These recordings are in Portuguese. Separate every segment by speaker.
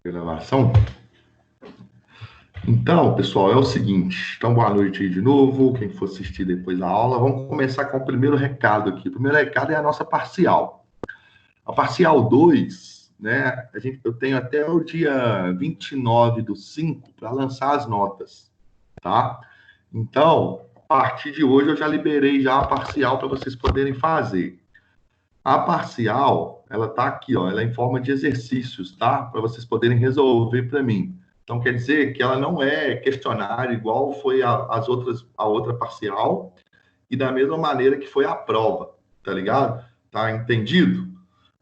Speaker 1: Gravação. Então, pessoal, é o seguinte. Então, boa noite aí de novo. Quem for assistir depois da aula, vamos começar com o primeiro recado aqui. O primeiro recado é a nossa parcial. A parcial 2, né? Eu tenho até o dia 29/5 para lançar as notas, tá? Então, a partir de hoje eu já liberei já a parcial para vocês poderem fazer. A parcial, ela tá aqui, ó, ela é em forma de exercícios, tá? Para vocês poderem resolver para mim. Então, quer dizer que ela não é questionário igual foi a outra parcial e da mesma maneira que foi a prova, tá ligado? Tá entendido?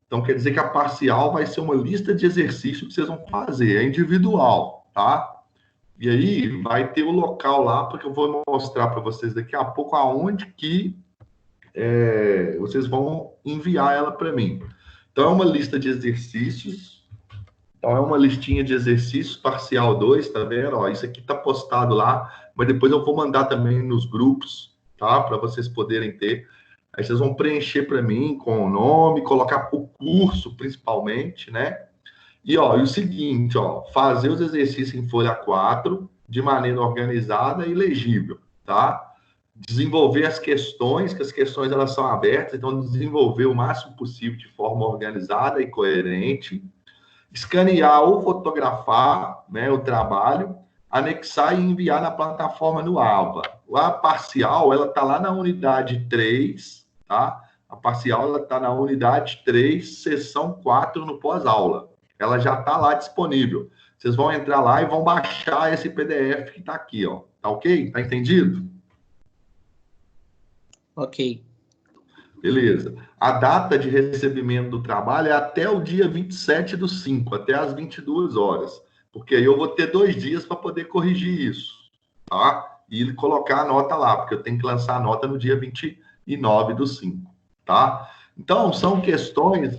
Speaker 1: Então, quer dizer que a parcial vai ser uma lista de exercícios que vocês vão fazer, é individual, tá? E aí vai ter o local lá, porque eu vou mostrar para vocês daqui a pouco aonde que vocês vão enviar ela para mim. Então, é uma lista de exercícios. Então, é uma listinha de exercícios, parcial 2, tá vendo? Ó, isso aqui tá postado lá, mas depois eu vou mandar também nos grupos, tá? Para vocês poderem ter. Aí vocês vão preencher para mim com o nome, colocar o curso, principalmente, né? E, ó, e o seguinte, ó, fazer os exercícios em folha 4 de maneira organizada e legível, tá? Desenvolver as questões, que as questões elas são abertas, então desenvolver o máximo possível de forma organizada e coerente, escanear ou fotografar, né, o trabalho, anexar e enviar na plataforma no AVA. A parcial, ela está lá na unidade 3, tá? A parcial, ela está na unidade 3, seção 4 no pós-aula. Ela já está lá disponível. Vocês vão entrar lá e vão baixar esse PDF que está aqui, ó. Tá ok? Tá entendido?
Speaker 2: Ok.
Speaker 1: Beleza. A data de recebimento do trabalho é até o dia 27/5, até às 22 horas. Porque aí eu vou ter 2 dias para poder corrigir isso, tá? E colocar a nota lá, porque eu tenho que lançar a nota no dia 29/5, tá? Então, são questões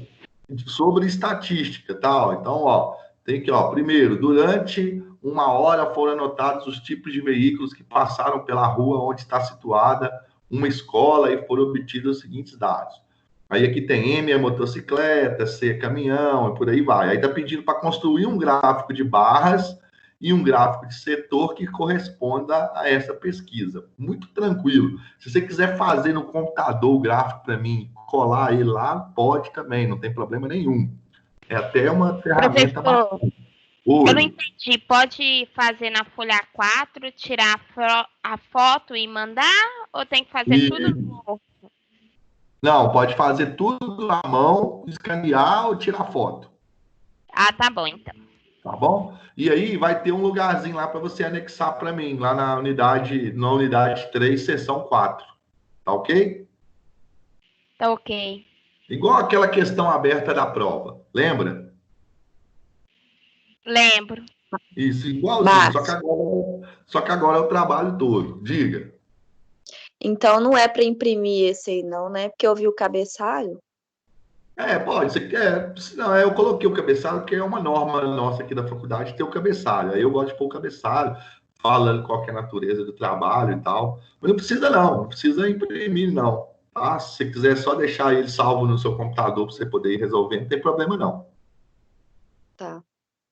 Speaker 1: sobre estatística, tá? Então, ó, tem que, ó, primeiro, durante 1 hora foram anotados os tipos de veículos que passaram pela rua onde está situada uma escola e foram obtidos os seguintes dados. Aí aqui tem M é motocicleta, C é caminhão, e por aí vai. Aí está pedindo para construir um gráfico de barras e um gráfico de setor que corresponda a essa pesquisa. Muito tranquilo. Se você quiser fazer no computador o gráfico para mim, colar ele lá, pode também, não tem problema nenhum. É até uma ferramenta
Speaker 3: Professor,
Speaker 1: bacana.
Speaker 3: eu não entendi. Pode fazer na folha 4, tirar a foto e mandar? Ou tem que fazer tudo no...
Speaker 1: Não, pode fazer tudo à mão, escanear ou tirar foto.
Speaker 3: Ah, tá bom, então.
Speaker 1: Tá bom? E aí vai ter um lugarzinho lá para você anexar para mim, lá na unidade 3, seção 4. Tá ok?
Speaker 3: Tá ok.
Speaker 1: Igual aquela questão aberta da prova. Lembra?
Speaker 3: Lembro.
Speaker 1: Isso, igualzinho. Só que agora é o trabalho todo. Diga.
Speaker 4: Então não é para imprimir esse aí, não, né? Porque eu vi o cabeçalho.
Speaker 1: Pode, você quer. Não, eu coloquei o cabeçalho, porque é uma norma nossa aqui da faculdade ter o cabeçalho. Aí eu gosto de pôr o cabeçalho, falando qual que é a natureza do trabalho e tal. Mas não precisa imprimir, não. Tá? Se você quiser só deixar ele salvo no seu computador para você poder ir resolvendo, não tem problema, não.
Speaker 4: Tá.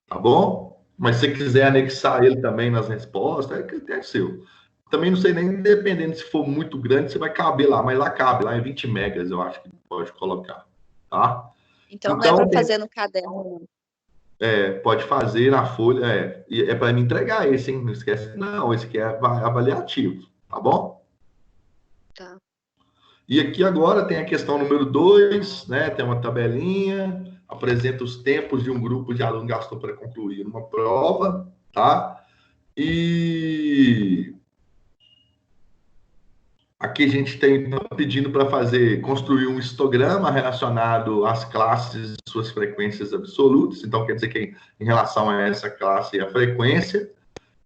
Speaker 1: Tá bom? Mas se você quiser anexar ele também nas respostas, é critério seu. Também não sei nem, dependendo se for muito grande, você vai caber lá, mas lá cabe, lá é 20 megas, eu acho que pode colocar. Tá?
Speaker 4: Então não é para fazer no caderno, não.
Speaker 1: Pode fazer na folha, é para me entregar esse, hein? Não esquece, não, esse aqui é avaliativo, tá bom?
Speaker 4: Tá.
Speaker 1: E aqui agora tem a questão número 2, né? Tem uma tabelinha, apresenta os tempos de um grupo de alunos que gastou para concluir uma prova, tá? E aqui a gente tem pedindo para construir um histograma relacionado às classes e suas frequências absolutas. Então, quer dizer que em relação a essa classe, a frequência.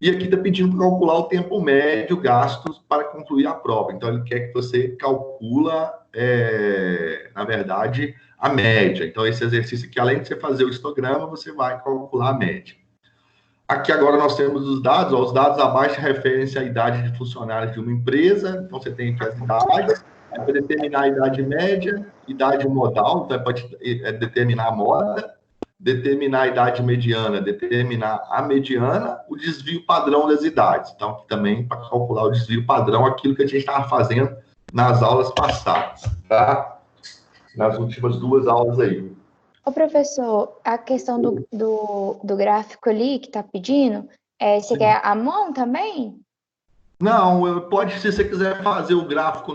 Speaker 1: E aqui está pedindo para calcular o tempo médio gasto para concluir a prova. Então, ele quer que você calcula, na verdade, a média. Então, esse exercício aqui, além de você fazer o histograma, você vai calcular a média. Aqui agora nós temos os dados. Os dados abaixo referem-se à idade de funcionários de uma empresa. Então, você tem aqui as idades. Para determinar a idade média, idade modal, então pode determinar a moda. determinar a idade mediana, determinar a mediana, o desvio padrão das idades. Então, também para calcular o desvio padrão, aquilo que a gente estava fazendo nas aulas passadas, tá? Nas últimas 2 aulas aí.
Speaker 2: Ô, professor, a questão do gráfico ali que tá pedindo, você quer a mão também?
Speaker 1: Não, pode, se você quiser fazer o gráfico,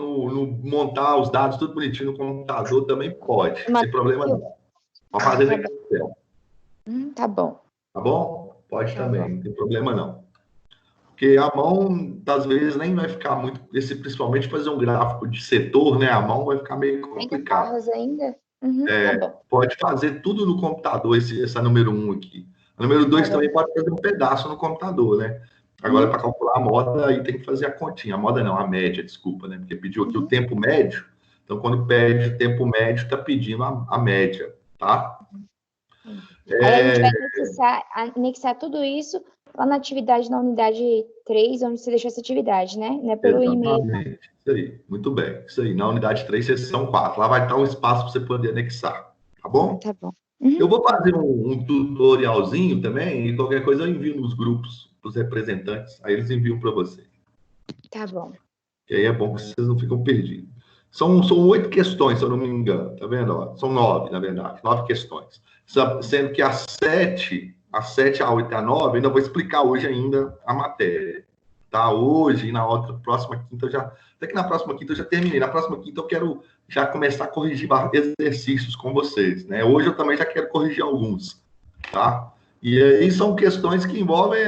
Speaker 1: montar os dados tudo bonitinho no computador, também pode, não tem problema não. Pode fazer no Excel.
Speaker 2: Tá bom.
Speaker 1: Tá bom? Pode também, não tem problema não. Porque a mão, às vezes, nem vai ficar muito, principalmente fazer um gráfico de setor, né? A mão vai ficar meio complicado.
Speaker 2: Ainda? Tá bom.
Speaker 1: Pode fazer tudo no computador, essa número 1 aqui. A número 2 também pode fazer um pedaço no computador, né? Agora, para calcular a moda, aí tem que fazer a continha. A moda não, a média, desculpa, né? Porque pediu aqui o tempo médio. Então, quando pede o tempo médio, está pedindo a média, tá?
Speaker 2: Aí a gente vai anexar tudo isso lá na atividade, na unidade 3, onde você deixou essa atividade, né? Não é pelo e-mail.
Speaker 1: Exatamente, isso aí, muito bem. Isso aí, na unidade 3, seção 4. Lá vai estar um espaço para você poder anexar, tá bom?
Speaker 2: Tá bom.
Speaker 1: Eu vou fazer um tutorialzinho também, e qualquer coisa eu envio nos grupos, para os representantes, aí eles enviam para você.
Speaker 2: Tá bom.
Speaker 1: E aí é bom que vocês não ficam perdidos. São 8 questões, se eu não me engano, tá vendo? Ó, são 9, na verdade, 9 questões. Sendo que as 7, a 8 e a 9, ainda vou explicar hoje ainda a matéria. Tá? Hoje e na próxima quinta, até que na próxima quinta eu já terminei. Na próxima quinta eu quero já começar a corrigir exercícios com vocês, né? Hoje eu também já quero corrigir alguns, tá? E aí são questões que envolvem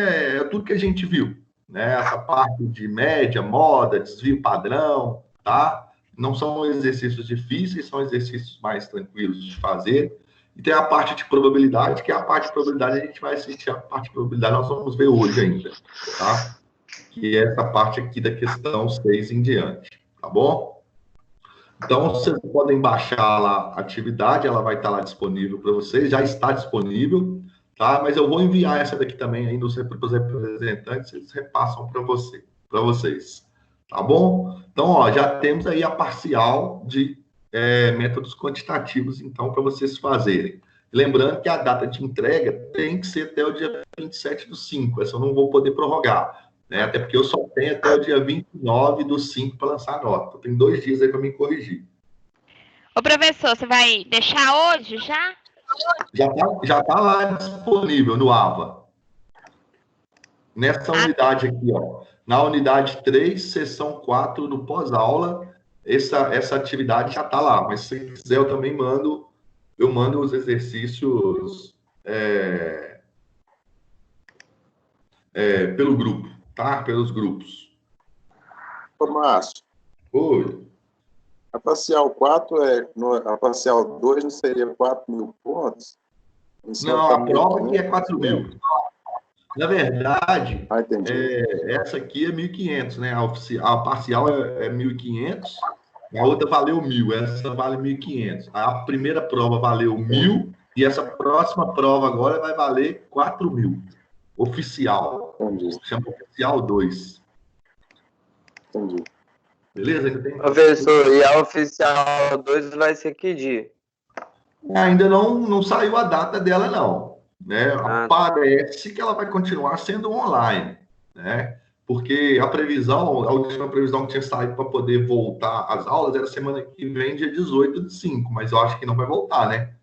Speaker 1: tudo que a gente viu, né? Essa parte de média, moda, desvio padrão, tá? Não são exercícios difíceis, são exercícios mais tranquilos de fazer. E tem a parte de probabilidade, que é a parte de probabilidade, a gente vai assistir a parte de probabilidade, nós vamos ver hoje ainda, tá? Que é essa parte aqui da questão 6 em diante, tá bom? Então, vocês podem baixar lá a atividade, ela vai estar lá disponível para vocês, já está disponível, tá? Mas eu vou enviar essa daqui também aí para os representantes, eles repassam para vocês, tá bom? Então, ó, já temos aí a parcial de métodos quantitativos, então, para vocês fazerem. Lembrando que a data de entrega tem que ser até o dia 27/5, essa eu não vou poder prorrogar, né? Até porque eu só tenho até o dia 29/5 para lançar a nota. Tem 2 dias aí para me corrigir.
Speaker 3: Ô, professor, você vai deixar hoje já?
Speaker 1: Já tá lá disponível no AVA. Nessa unidade aqui, ó. Na unidade 3, seção 4, no pós-aula, essa atividade já está lá. Mas se quiser, eu também mando os exercícios pelo grupo, tá? Pelos grupos.
Speaker 5: Ô, Márcio.
Speaker 1: Oi.
Speaker 5: A parcial 4 a parcial 2 não seria 4.000 pontos?
Speaker 1: Não, a prova aqui é 4.000. Na verdade, essa aqui é 1.500, né? A parcial é 1.500, a outra valeu 1.000, essa vale 1.500. A primeira prova valeu 1.000 e essa próxima prova agora vai valer 4.000. Oficial.
Speaker 5: Entendi.
Speaker 1: Chama oficial 2.
Speaker 5: Entendi.
Speaker 1: Beleza?
Speaker 6: Professor, e a oficial 2 vai ser que dia?
Speaker 1: Ainda não saiu a data dela, não. Né? Parece que ela vai continuar sendo online, né? Porque a última previsão que tinha saído para poder voltar às aulas era semana que vem, dia 18/5, mas eu acho que não vai voltar, né?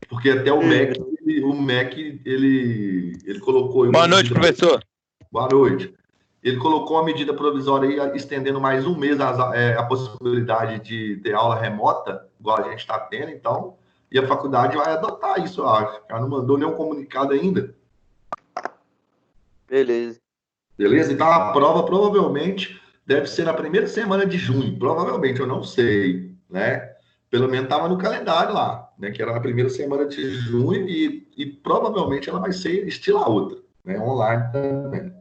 Speaker 1: Porque até o MEC, ele colocou...
Speaker 6: Boa noite, professor.
Speaker 1: Boa noite. Ele colocou uma medida provisória aí, estendendo mais um mês a possibilidade de ter aula remota, igual a gente está tendo, então... E a faculdade vai adotar isso, eu acho. Ela não mandou nenhum comunicado ainda.
Speaker 6: Beleza.
Speaker 1: Beleza? Então, a prova provavelmente deve ser na primeira semana de junho. Provavelmente, eu não sei, né? Pelo menos estava no calendário lá, né? Que era na primeira semana de junho e provavelmente ela vai ser estilo a outra, né? Online também.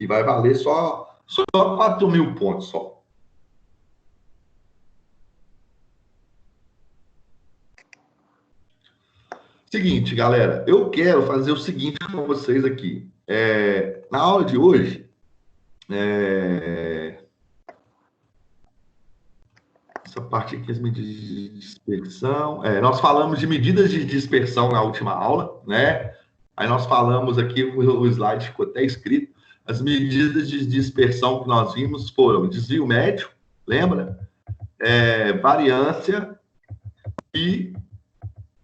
Speaker 1: E vai valer só 4.000 pontos, só. Seguinte, galera, eu quero fazer o seguinte com vocês aqui. Na aula de hoje, Essa parte aqui, as medidas de dispersão. Nós falamos de medidas de dispersão na última aula, né? Aí nós falamos aqui, o slide ficou até escrito, as medidas de dispersão que nós vimos foram desvio médio, lembra? Variância e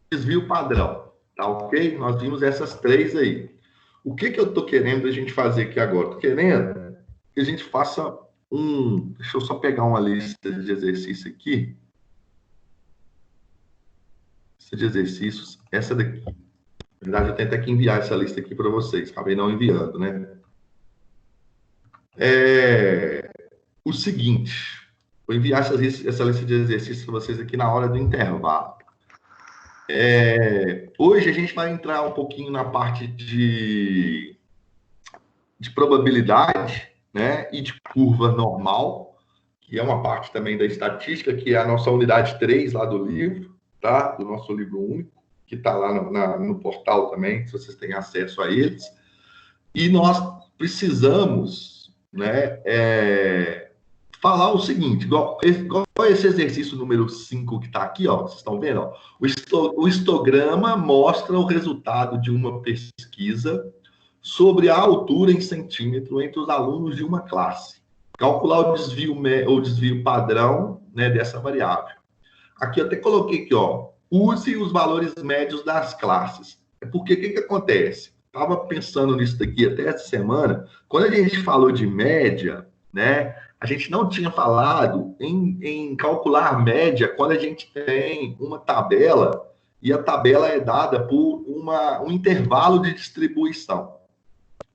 Speaker 1: desvio padrão, tá ok? Nós vimos essas três aí. O que eu estou querendo a gente fazer aqui agora? Estou querendo que a gente faça deixa eu só pegar uma lista de exercícios aqui. Lista de exercícios, essa daqui. Na verdade, eu tento aqui enviar essa lista aqui para vocês. Acabei não enviando, né? O seguinte, vou enviar essa lista de exercícios para vocês aqui na hora do intervalo. Hoje a gente vai entrar um pouquinho na parte de probabilidade, né, e de curva normal, que é uma parte também da estatística, que é a nossa unidade 3 lá do livro, tá? Do nosso livro único, que está lá no portal também, se vocês têm acesso a eles. E nós precisamos, né, falar o seguinte, igual esse exercício número 5 que está aqui, ó, vocês estão vendo? Ó, o histograma mostra o resultado de uma pesquisa sobre a altura em centímetro entre os alunos de uma classe. Calcular o desvio padrão, né, dessa variável. Aqui eu até coloquei aqui, ó, use os valores médios das classes. Porque o que acontece? Estava pensando nisso daqui até essa semana, quando a gente falou de média, né, a gente não tinha falado em calcular média quando a gente tem uma tabela, e a tabela é dada por um intervalo de distribuição.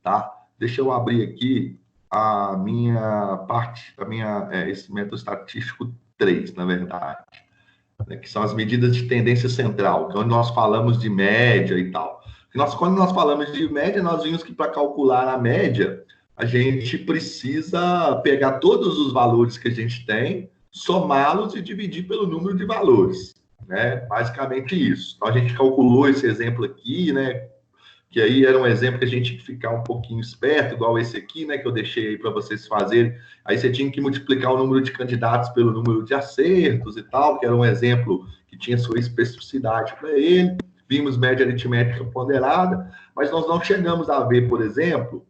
Speaker 1: Tá? Deixa eu abrir aqui a minha parte, esse método estatístico 3, na verdade, né, que são as medidas de tendência central, que é onde nós falamos de média e tal. Quando nós falamos de média, nós vimos que para calcular a média, a gente precisa pegar todos os valores que a gente tem, somá-los e dividir pelo número de valores, né? Basicamente isso. Então, a gente calculou esse exemplo aqui, né? Que aí era um exemplo que a gente tinha que ficar um pouquinho esperto, igual esse aqui, né, que eu deixei aí para vocês fazerem. Aí você tinha que multiplicar o número de candidatos pelo número de acertos e tal, que era um exemplo que tinha sua especificidade para ele. Vimos média aritmética ponderada, mas nós não chegamos a ver, por exemplo,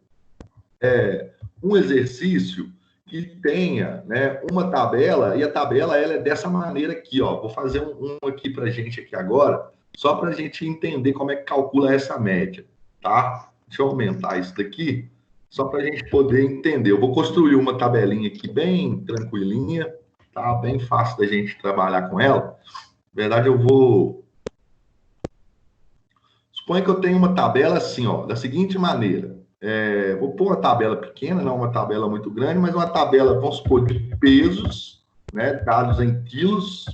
Speaker 1: um exercício que tenha, né, uma tabela, e a tabela ela é dessa maneira aqui, ó. Vou fazer um aqui para a gente aqui agora, só para a gente entender como é que calcula essa média, tá? Deixa eu aumentar isso daqui, só para a gente poder entender. Eu vou construir uma tabelinha aqui bem tranquilinha, tá? Bem fácil da gente trabalhar com ela. Na verdade, eu vou... Suponha que eu tenho uma tabela assim, ó, da seguinte maneira. Vou pôr uma tabela pequena, não uma tabela muito grande, mas uma tabela, vamos supor, de pesos, né? Dados em quilos,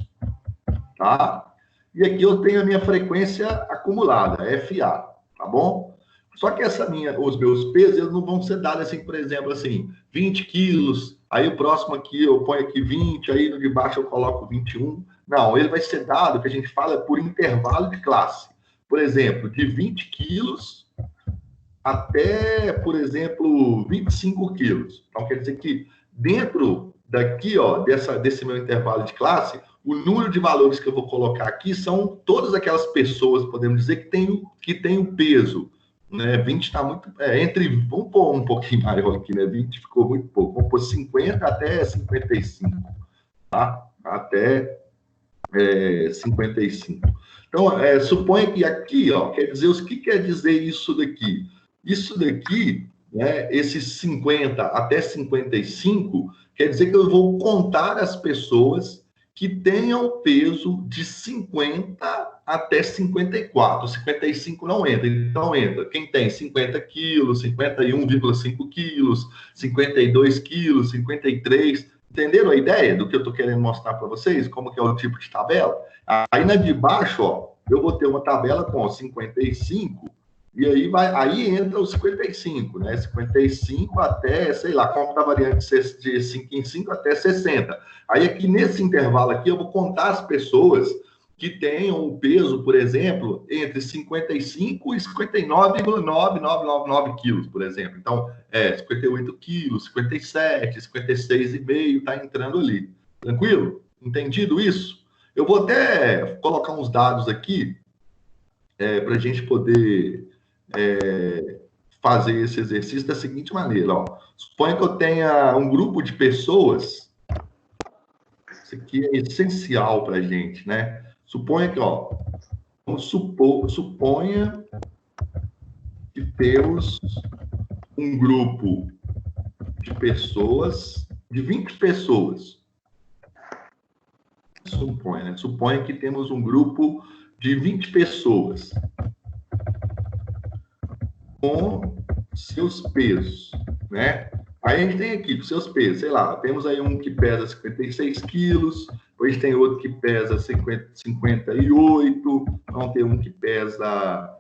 Speaker 1: tá? E aqui eu tenho a minha frequência acumulada, FA, tá bom? Só que os meus pesos, eles não vão ser dados assim, por exemplo, assim, 20 quilos, aí o próximo aqui eu ponho aqui 20, aí no de baixo eu coloco 21. Não, ele vai ser dado, que a gente fala, por intervalo de classe. Por exemplo, de 20 quilos até, por exemplo, 25 quilos. Então, quer dizer que dentro daqui, ó, desse meu intervalo de classe, o número de valores que eu vou colocar aqui são todas aquelas pessoas, podemos dizer, que tem o peso, né? 20 está muito... vamos pôr um pouquinho maior aqui, né? 20 ficou muito pouco. Vamos pôr 50 até 55, tá? Até 55. Então, suponha que aqui, ó, quer dizer, o que quer dizer isso daqui? Isso daqui, né, esses 50 até 55, quer dizer que eu vou contar as pessoas que tenham peso de 50 até 54. 55 não entra. Então, entra quem tem 50 quilos, 51,5 quilos, 52 quilos, 53. Entenderam a ideia do que eu estou querendo mostrar para vocês? Como que é o tipo de tabela? Aí na de baixo, ó, eu vou ter uma tabela com 55, e aí entra os 55, né? 55 até, sei lá, como está variando de 5 em 5 até 60. Aí aqui nesse intervalo aqui eu vou contar as pessoas que tenham um peso, por exemplo, entre 55 e 59,9999 quilos, por exemplo. Então, 58 quilos, 57, 56,5, está entrando ali. Tranquilo? Entendido isso? Eu vou até colocar uns dados aqui para a gente poder fazer esse exercício da seguinte maneira. Ó. Suponha que eu tenha um grupo de pessoas. Isso aqui é essencial para a gente, né? Suponha que, ó, suponha que temos um grupo de pessoas, de 20 pessoas. Suponha, né? Suponha que temos um grupo de 20 pessoas com seus pesos, né? Aí a gente tem aqui os seus pesos, sei lá, temos aí um que pesa 56 quilos, depois tem outro que pesa 58, vamos ter um que pesa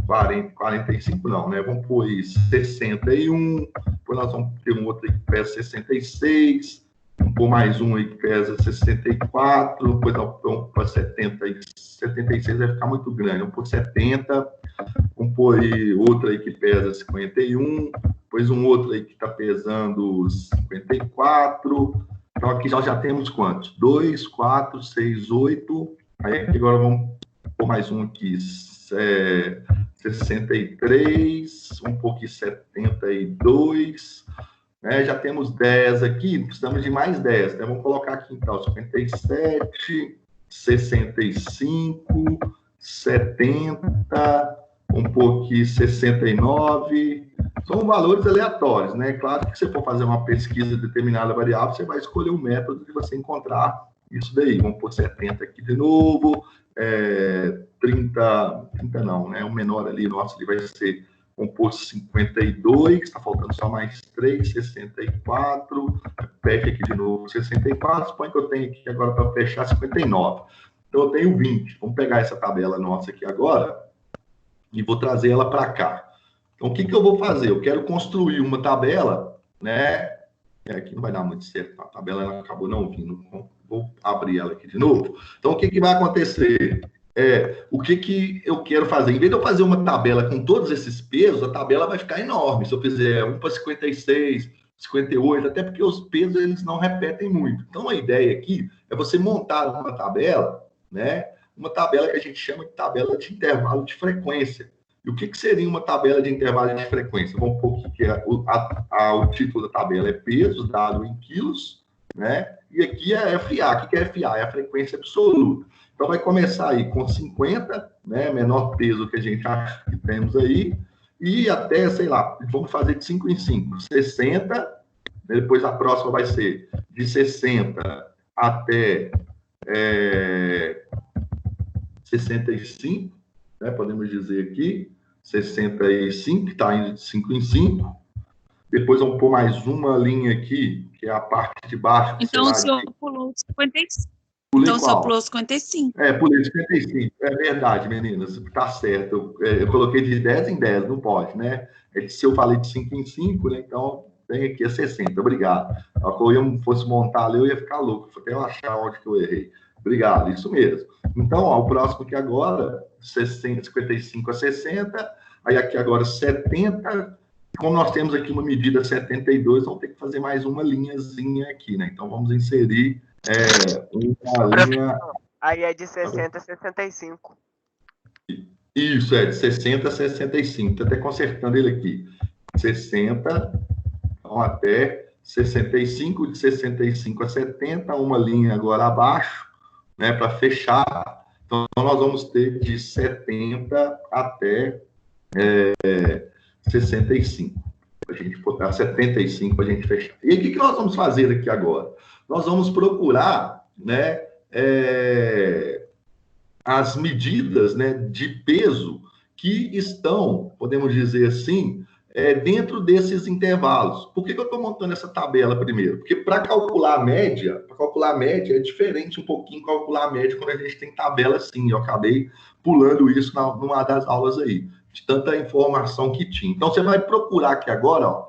Speaker 1: 45 não, né? Vamos pôr aí 61, depois nós vamos ter um outro aí que pesa 66, vamos pôr mais um aí que pesa 64, depois nós vamos para 76 vai ficar muito grande, vamos pôr 70, vamos pôr aí outro aí que pesa 51, depois um outro aí que está pesando 54, então aqui nós já temos quantos? 2, 4, 6, 8, aí aqui agora vamos pôr mais um aqui, 63, um pouquinho 72, né? Já temos 10 aqui, precisamos de mais 10, né? Vamos colocar aqui então 57, 65, 70, um pouquinho 69, são valores aleatórios, né? Claro que se você for fazer uma pesquisa de determinada variável, você vai escolher o método de você encontrar isso daí. Vamos pôr 70 aqui de novo, 30 não, né? O menor ali, nosso, ele vai ser, vamos pôr 52, está faltando só mais 3, 64, repete aqui de novo, 64, suponho que eu tenho aqui agora para fechar 59. Então eu tenho 20. Vamos pegar essa tabela nossa aqui agora e vou trazer ela para cá. Então, o que eu vou fazer? Eu quero construir uma tabela, né? Aqui não vai dar muito certo, a tabela ela acabou não vindo. Vou abrir ela aqui de novo. Então, o que vai acontecer? O que eu quero fazer? Em vez de eu fazer uma tabela com todos esses pesos, a tabela vai ficar enorme. Se eu fizer um para 56, 58, até porque os pesos eles não repetem muito. Então, a ideia aqui é você montar uma tabela, né? Uma tabela que a gente chama de tabela de intervalo de frequência. E o que seria uma tabela de intervalo de frequência? Vamos pôr que o título da tabela é pesos dado em quilos, né? E aqui é FA. O que é FA? É a frequência absoluta. Então, vai começar aí com 50, né? Menor peso que a gente acha que temos aí, e até, sei lá, vamos fazer de 5 em 5, 60, depois a próxima vai ser de 60 até 65, né? Podemos dizer aqui, 65, que está indo de 5 em 5. Depois vamos pôr mais uma linha aqui, que é a parte de baixo.
Speaker 7: Então, o senhor pulou 55.
Speaker 1: Então,
Speaker 7: o senhor pulou 55.
Speaker 1: Pulei 55. É verdade, meninas. Tá certo. Eu coloquei de 10 em 10, não pode, né? Se eu falei de 5 em 5, né? Então, vem aqui a 60. Obrigado. Se eu fosse montar ali, eu ia ficar louco. Até eu achar onde que eu errei. Obrigado, isso mesmo. Então, ó, o próximo aqui agora, 55 a 60. Aí aqui agora 70. Como nós temos aqui uma medida 72, vamos ter que fazer mais uma linhazinha aqui, né? Então, vamos inserir uma linha...
Speaker 6: Aí é de 60 a 65.
Speaker 1: Isso, de 60 a 65. Estou até consertando ele aqui. 60, então até 65, de 65 a 70, uma linha agora abaixo, né? Para fechar. Então, nós vamos ter de 70 até 65. Para a gente botar 75 para a gente fechar. E o que nós vamos fazer aqui agora? Nós vamos procurar, né, as medidas, né, de peso que estão, podemos dizer assim, dentro desses intervalos. Por que eu estou montando essa tabela primeiro? Porque para calcular a média é diferente um pouquinho calcular a média quando a gente tem tabela assim. Eu acabei pulando isso numa das aulas aí, de tanta informação que tinha. Então, você vai procurar aqui agora, ó,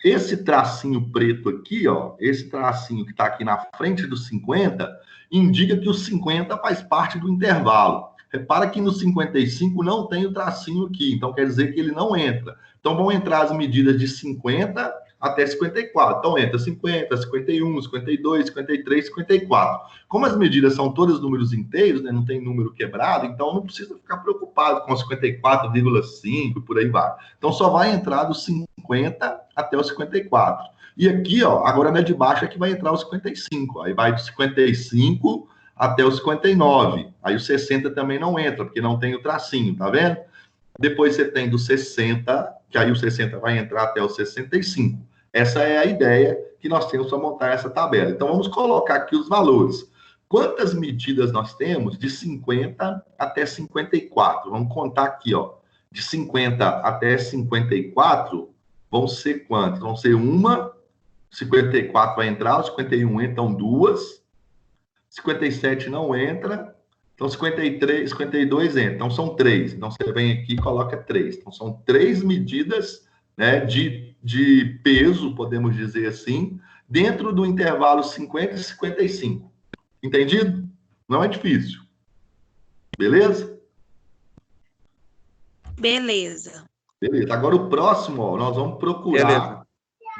Speaker 1: esse tracinho preto aqui, ó, esse tracinho que está aqui na frente dos 50, indica que o 50 faz parte do intervalo. Repara que no 55 não tem o tracinho aqui, então quer dizer que ele não entra. Então, vão entrar as medidas de 50 até 54. Então, entra 50, 51, 52, 53, 54. Como as medidas são todas números inteiros, né, não tem número quebrado, então não precisa ficar preocupado com 54,5 e por aí vai. Então, só vai entrar dos 50 até os 54. E aqui, ó, agora na de baixo é que vai entrar os 55. Aí vai dos 55 até os 59. Aí o 60 também não entra, porque não tem o tracinho, tá vendo? Depois você tem do 60, que aí o 60 vai entrar até o 65. Essa é a ideia que nós temos para montar essa tabela. Então, vamos colocar aqui os valores. Quantas medidas nós temos de 50 até 54? Vamos contar aqui, ó. De 50 até 54, vão ser quantas? Vão ser uma, 54 vai entrar, 51 entram duas, 57 não entra, então 53, 52 entra, então são 3. Então você vem aqui e coloca 3. Então são 3 medidas, né, de peso, podemos dizer assim, dentro do intervalo 50 e 55. Entendido? Não é difícil. Beleza?
Speaker 7: Beleza.
Speaker 1: Beleza. Agora o próximo, ó, nós vamos procurar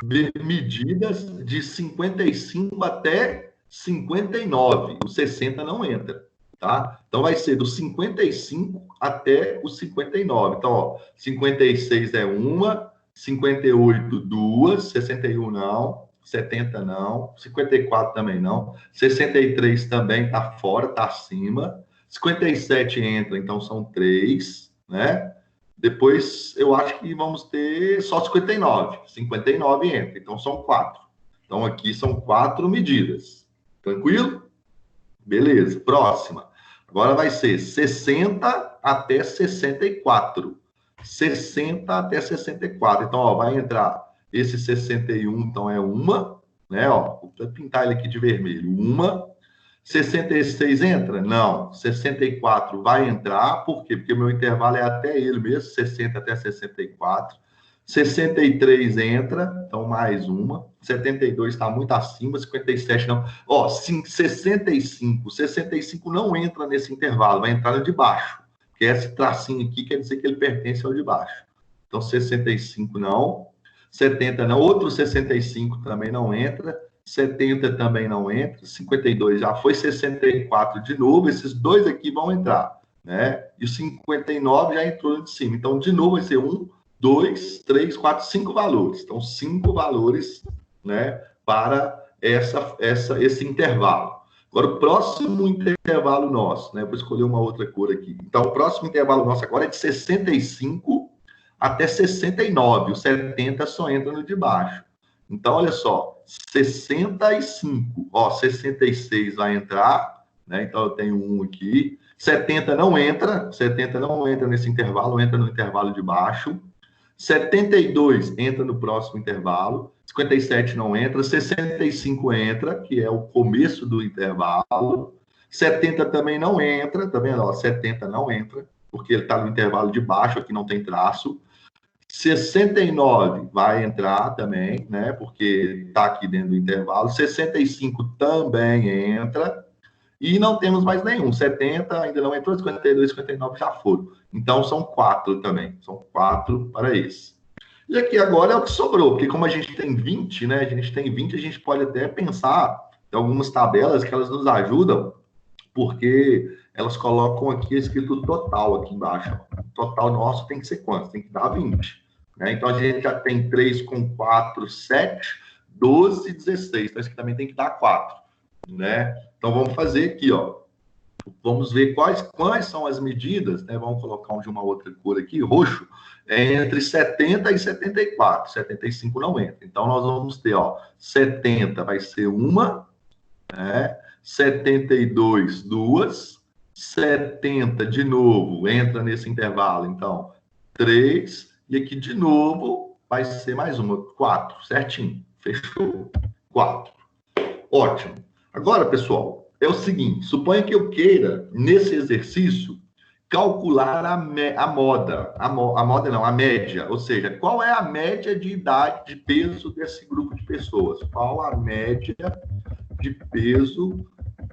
Speaker 1: medidas de 55 até 59. O 60 não entra, tá? Então vai ser do 55 até o 59. Então, ó, 56 é uma, 58 duas, 61 não, 70 não, 54 também não, 63 também tá fora, tá acima, 57 entra, então são 3, né? Depois, eu acho que vamos ter só 59. 59 entra, então são 4. Então, aqui são 4 medidas. Tranquilo? Beleza. Próxima. Agora vai ser 60 até 64. 60 até 64. Então, ó, vai entrar esse 61, então é uma, né? Ó, vou pintar ele aqui de vermelho. Uma. 66 entra? Não. 64 vai entrar, por quê? Porque o meu intervalo é até ele mesmo, 60 até 64. 63 entra, então mais uma. 72 está muito acima, 57 não. Ó, 65. 65 não entra nesse intervalo, vai entrar no de baixo. Porque esse tracinho aqui quer dizer que ele pertence ao de baixo. Então, 65 não. 70 não. Outro 65 também não entra. 70 também não entra, 52 já foi, 64 de novo, esses dois aqui vão entrar, né? E o 59 já entrou de cima. Então, de novo, vai ser 1, 2, 3, 4, 5 valores. Então, 5 valores, né, para esse intervalo. Agora, o próximo intervalo nosso, né? Vou escolher uma outra cor aqui. Então, o próximo intervalo nosso agora é de 65 até 69. O 70 só entra no de baixo. Então, olha só, 65, ó, 66 vai entrar, né? Então, eu tenho um aqui. 70 não entra nesse intervalo, entra no intervalo de baixo. 72 entra no próximo intervalo. 57 não entra. 65 entra, que é o começo do intervalo. 70 também não entra, tá vendo? Ó, 70 não entra, porque ele está no intervalo de baixo, aqui não tem traço. 69 vai entrar também, né? Porque está aqui dentro do intervalo. 65 também entra. E não temos mais nenhum. 70 ainda não entrou, 52, 59 já foram. Então, são 4 também. São 4 para esse. E aqui agora é o que sobrou, porque como a gente tem 20, né? A gente pode até pensar em algumas tabelas que elas nos ajudam, porque elas colocam aqui escrito total aqui embaixo. O total nosso tem que ser quanto? Tem que dar 20. Né? Então, a gente já tem 3 com 4, 7, 12, 16. Então, isso aqui também tem que dar 4. Né? Então, vamos fazer aqui, ó. Vamos ver quais são as medidas, né? Vamos colocar um de uma outra cor aqui, roxo, entre 70 e 74. 75 não entra. Então, nós vamos ter, ó, 70 vai ser uma, né? 72, duas. 70 de novo, entra nesse intervalo. Então, 3. E aqui de novo vai ser mais uma, 4, certinho. Fechou? 4. Ótimo. Agora, pessoal, é o seguinte, suponha que eu queira, nesse exercício, calcular a moda. A moda não, a média. Ou seja, qual é a média de idade, de peso desse grupo de pessoas? Qual a média de peso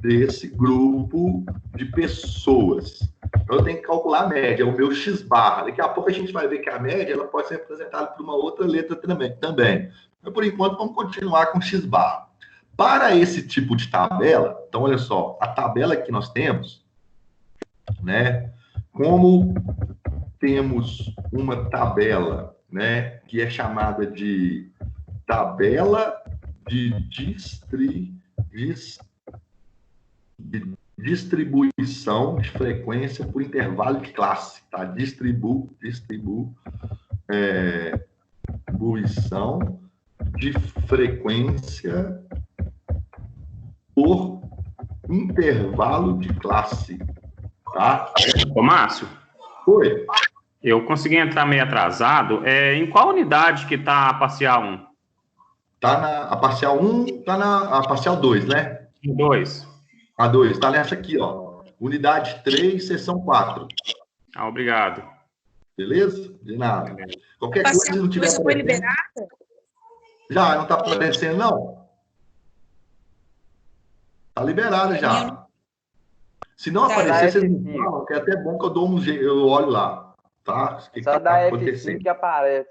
Speaker 1: desse grupo de pessoas? Então, eu tenho que calcular a média, o meu x barra. Daqui a pouco a gente vai ver que a média ela pode ser representada por uma outra letra também. Mas, por enquanto, vamos continuar com x bar. Para esse tipo de tabela, então, olha só, a tabela que nós temos, né? Como temos uma tabela, né, que é chamada de tabela de distribuição de frequência por intervalo de classe, tá? Distribuição de frequência por intervalo de classe, tá?
Speaker 8: Ô, Márcio.
Speaker 1: Oi.
Speaker 8: Eu consegui entrar meio atrasado. Em qual unidade que tá a parcial 1?
Speaker 1: A parcial 1 tá a parcial 2, né?
Speaker 8: 2.
Speaker 1: A 2, tá nessa aqui, ó. Unidade 3, seção 4.
Speaker 8: Obrigado.
Speaker 1: Beleza? De nada. Qualquer coisa, se não tiver
Speaker 7: foi liberada?
Speaker 1: Já, não tá aparecendo, não? Tá liberada já. Se não aparecer, vocês me falam, que é até bom que eu dou um jeito, eu olho lá, tá?
Speaker 6: Só dá F5 que aparece.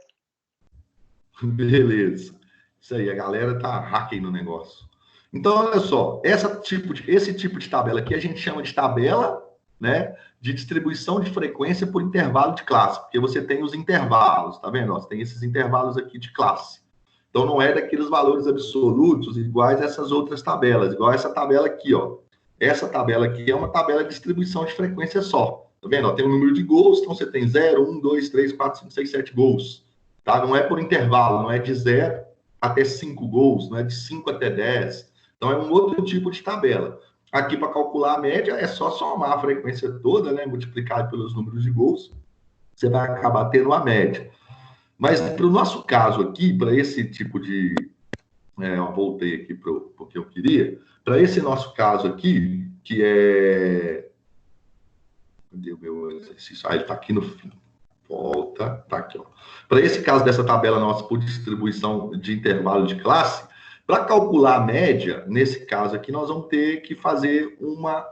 Speaker 1: Beleza. Isso aí, a galera tá hacking no negócio. Então, olha só, esse tipo de tabela aqui a gente chama de tabela, né, de distribuição de frequência por intervalo de classe, porque você tem os intervalos, tá vendo? Você tem esses intervalos aqui de classe. Então, não é daqueles valores absolutos iguais a essas outras tabelas, igual essa tabela aqui, ó. Essa tabela aqui é uma tabela de distribuição de frequência só. Tá vendo? Ó, tem um número de gols, então você tem 0, 1, 2, 3, 4, 5, 6, 7 gols. Tá? Não é por intervalo, não é de 0 até 5 gols, não é de 5 até 10. Então, é um outro tipo de tabela. Aqui, para calcular a média, é só somar a frequência toda, né, multiplicado pelos números de gols, você vai acabar tendo a média. Mas, para o nosso caso aqui, para esse tipo de... eu voltei aqui para o que eu queria. Para esse nosso caso aqui, que é... Cadê o meu exercício? Ele está aqui no fim. Volta, tá aqui, ó. Para esse caso dessa tabela nossa por distribuição de intervalo de classe, para calcular a média, nesse caso aqui, nós vamos ter que fazer uma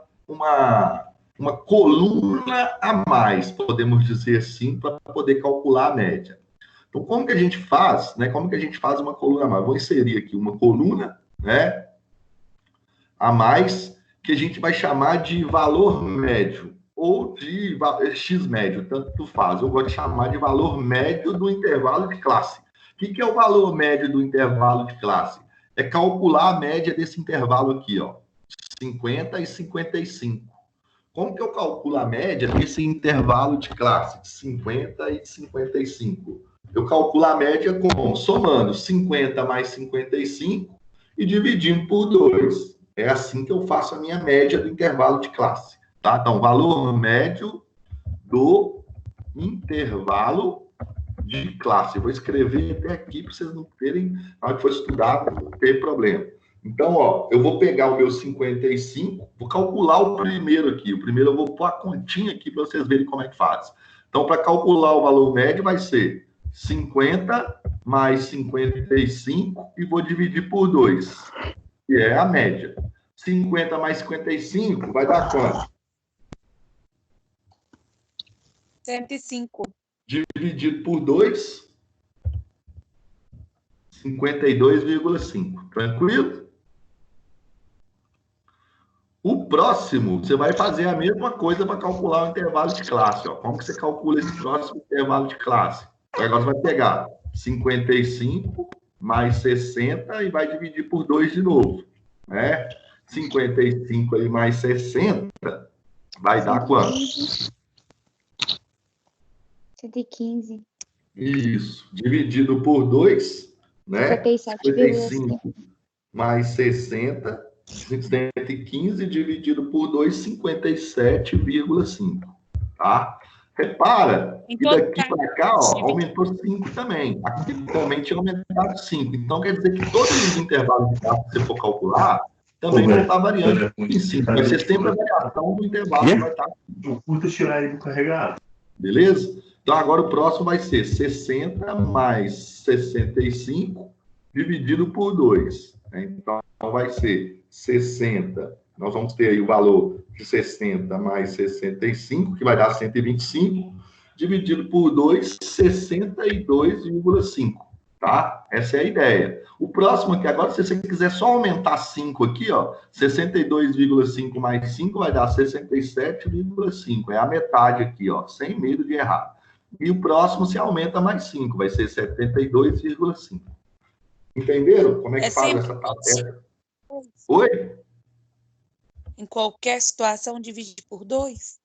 Speaker 1: coluna a mais, podemos dizer assim, para poder calcular a média. Então, como que a gente faz, né? Como que a gente faz uma coluna a mais? Vou inserir aqui uma coluna, né, a mais, que a gente vai chamar de valor médio, ou de x médio, tanto faz. Eu vou te chamar de valor médio do intervalo de classe. O que é o valor médio do intervalo de classe? É calcular a média desse intervalo aqui, ó, 50 e 55. Como que eu calculo a média desse intervalo de classe, de 50 e 55? Eu calculo a média como? Somando 50 mais 55 e dividindo por 2. É assim que eu faço a minha média do intervalo de classe. Tá? Então, valor médio do intervalo de classe. Eu vou escrever até aqui para vocês não terem, na hora que for estudar, não ter problema. Então, ó, eu vou pegar o meu 55, vou calcular o primeiro aqui. O primeiro eu vou pôr a continha aqui para vocês verem como é que faz. Então, para calcular o valor médio, vai ser 50 mais 55 e vou dividir por 2, que é a média. 50 mais 55 vai dar quanto?
Speaker 7: 105.
Speaker 1: Dividido por 2, 52,5. Tranquilo? O próximo, você vai fazer a mesma coisa para calcular o intervalo de classe. Ó. Como que você calcula esse próximo intervalo de classe? Agora você vai pegar 55 mais 60 e vai dividir por 2 de novo. Né? 55 aí mais 60 vai dar quanto?
Speaker 2: 115.
Speaker 1: Isso. Dividido por 2, né? 55 mais 60, 115 dividido por 2, 57,5. Tá? Repara que daqui para cá, ó, aumentou 5 também. Aqui também tinha aumentado 5. Então, quer dizer que todos os intervalos de classe que você for calcular também vão estar variando em 5. Vai ser sempre a variação do intervalo que vai estar.
Speaker 9: Não curta tirar ele do carregado.
Speaker 1: Beleza? Então, agora o próximo vai ser 60 mais 65 dividido por 2. Então, vai ser 60. Nós vamos ter aí o valor de 60 mais 65, que vai dar 125, dividido por 2, 62,5. tá? Essa é a ideia. O próximo aqui agora, se você quiser só aumentar 5 aqui, ó, 62,5 mais 5 vai dar 67,5. É a metade aqui, ó, sem medo de errar. E o próximo se aumenta mais 5, vai ser 72,5. Entenderam como é que faz essa tabela? Oi?
Speaker 7: Em qualquer situação, divide por 2?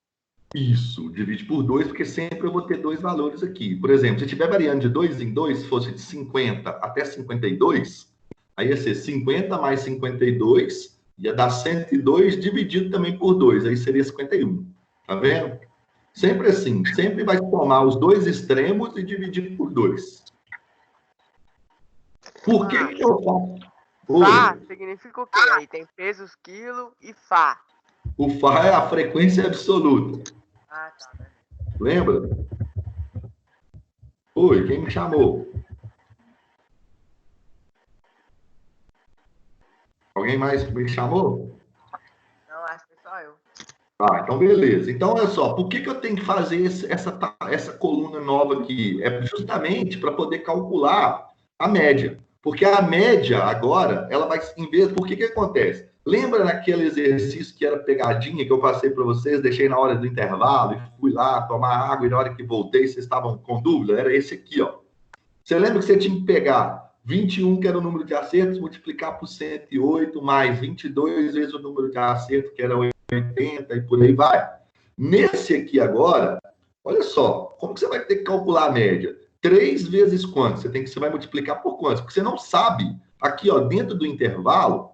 Speaker 1: Isso, divide por 2, porque sempre eu vou ter dois valores aqui. Por exemplo, se estiver variando de 2 em 2, se fosse de 50 até 52, aí ia ser 50 mais 52, ia dar 102 dividido também por 2, aí seria 51. Tá vendo? Sempre assim, sempre vai somar os dois extremos e dividir por 2. Por que que eu faço?
Speaker 6: Fá significa o quê? Aí tem pesos, quilo e Fá.
Speaker 1: O Fá é a frequência absoluta.
Speaker 6: Ah, tá.
Speaker 1: Lembra? Oi, quem me chamou? Alguém mais me chamou?
Speaker 6: Não, acho que só eu.
Speaker 1: Ah, então beleza. Então, olha só, por que que eu tenho que fazer essa coluna nova aqui? É justamente para poder calcular a média. Porque a média, agora, ela vai, em vez... Por que que acontece? Lembra naquele exercício que era pegadinha que eu passei para vocês, deixei na hora do intervalo e fui lá tomar água e na hora que voltei vocês estavam com dúvida? Era esse aqui, ó. Você lembra que você tinha que pegar 21, que era o número de acertos, multiplicar por 108, mais 22 vezes o número de acertos, que era 80, e por aí vai. Nesse aqui agora, olha só, como que você vai ter que calcular a média? 3 vezes quanto? Você vai multiplicar por quanto? Porque você não sabe. Aqui, ó, dentro do intervalo,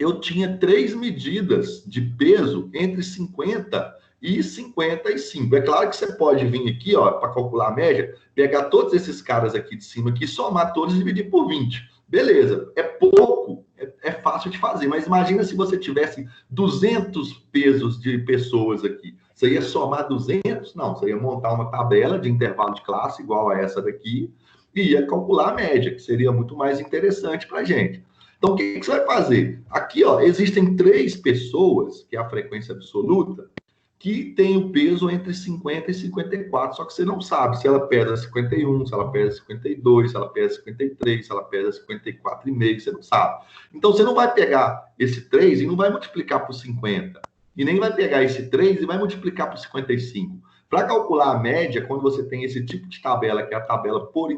Speaker 1: eu tinha 3 medidas de peso entre 50 e 55. É claro que você pode vir aqui, ó, para calcular a média, pegar todos esses caras aqui de cima aqui, somar todos e dividir por 20. Beleza, é pouco, é fácil de fazer, mas imagina se você tivesse 200 pesos de pessoas aqui. Você ia somar 200? Não, você ia montar uma tabela de intervalo de classe igual a essa daqui e ia calcular a média, que seria muito mais interessante para a gente. Então, o que você vai fazer? Aqui, ó, existem 3 pessoas, que é a frequência absoluta, que tem o peso entre 50 e 54, só que você não sabe se ela pesa 51, se ela pesa 52, se ela pesa 53, se ela pesa 54,5, você não sabe. Então, você não vai pegar esse 3 e não vai multiplicar por 50, e nem vai pegar esse 3 e vai multiplicar por 55. Para calcular a média, quando você tem esse tipo de tabela, que é a tabela por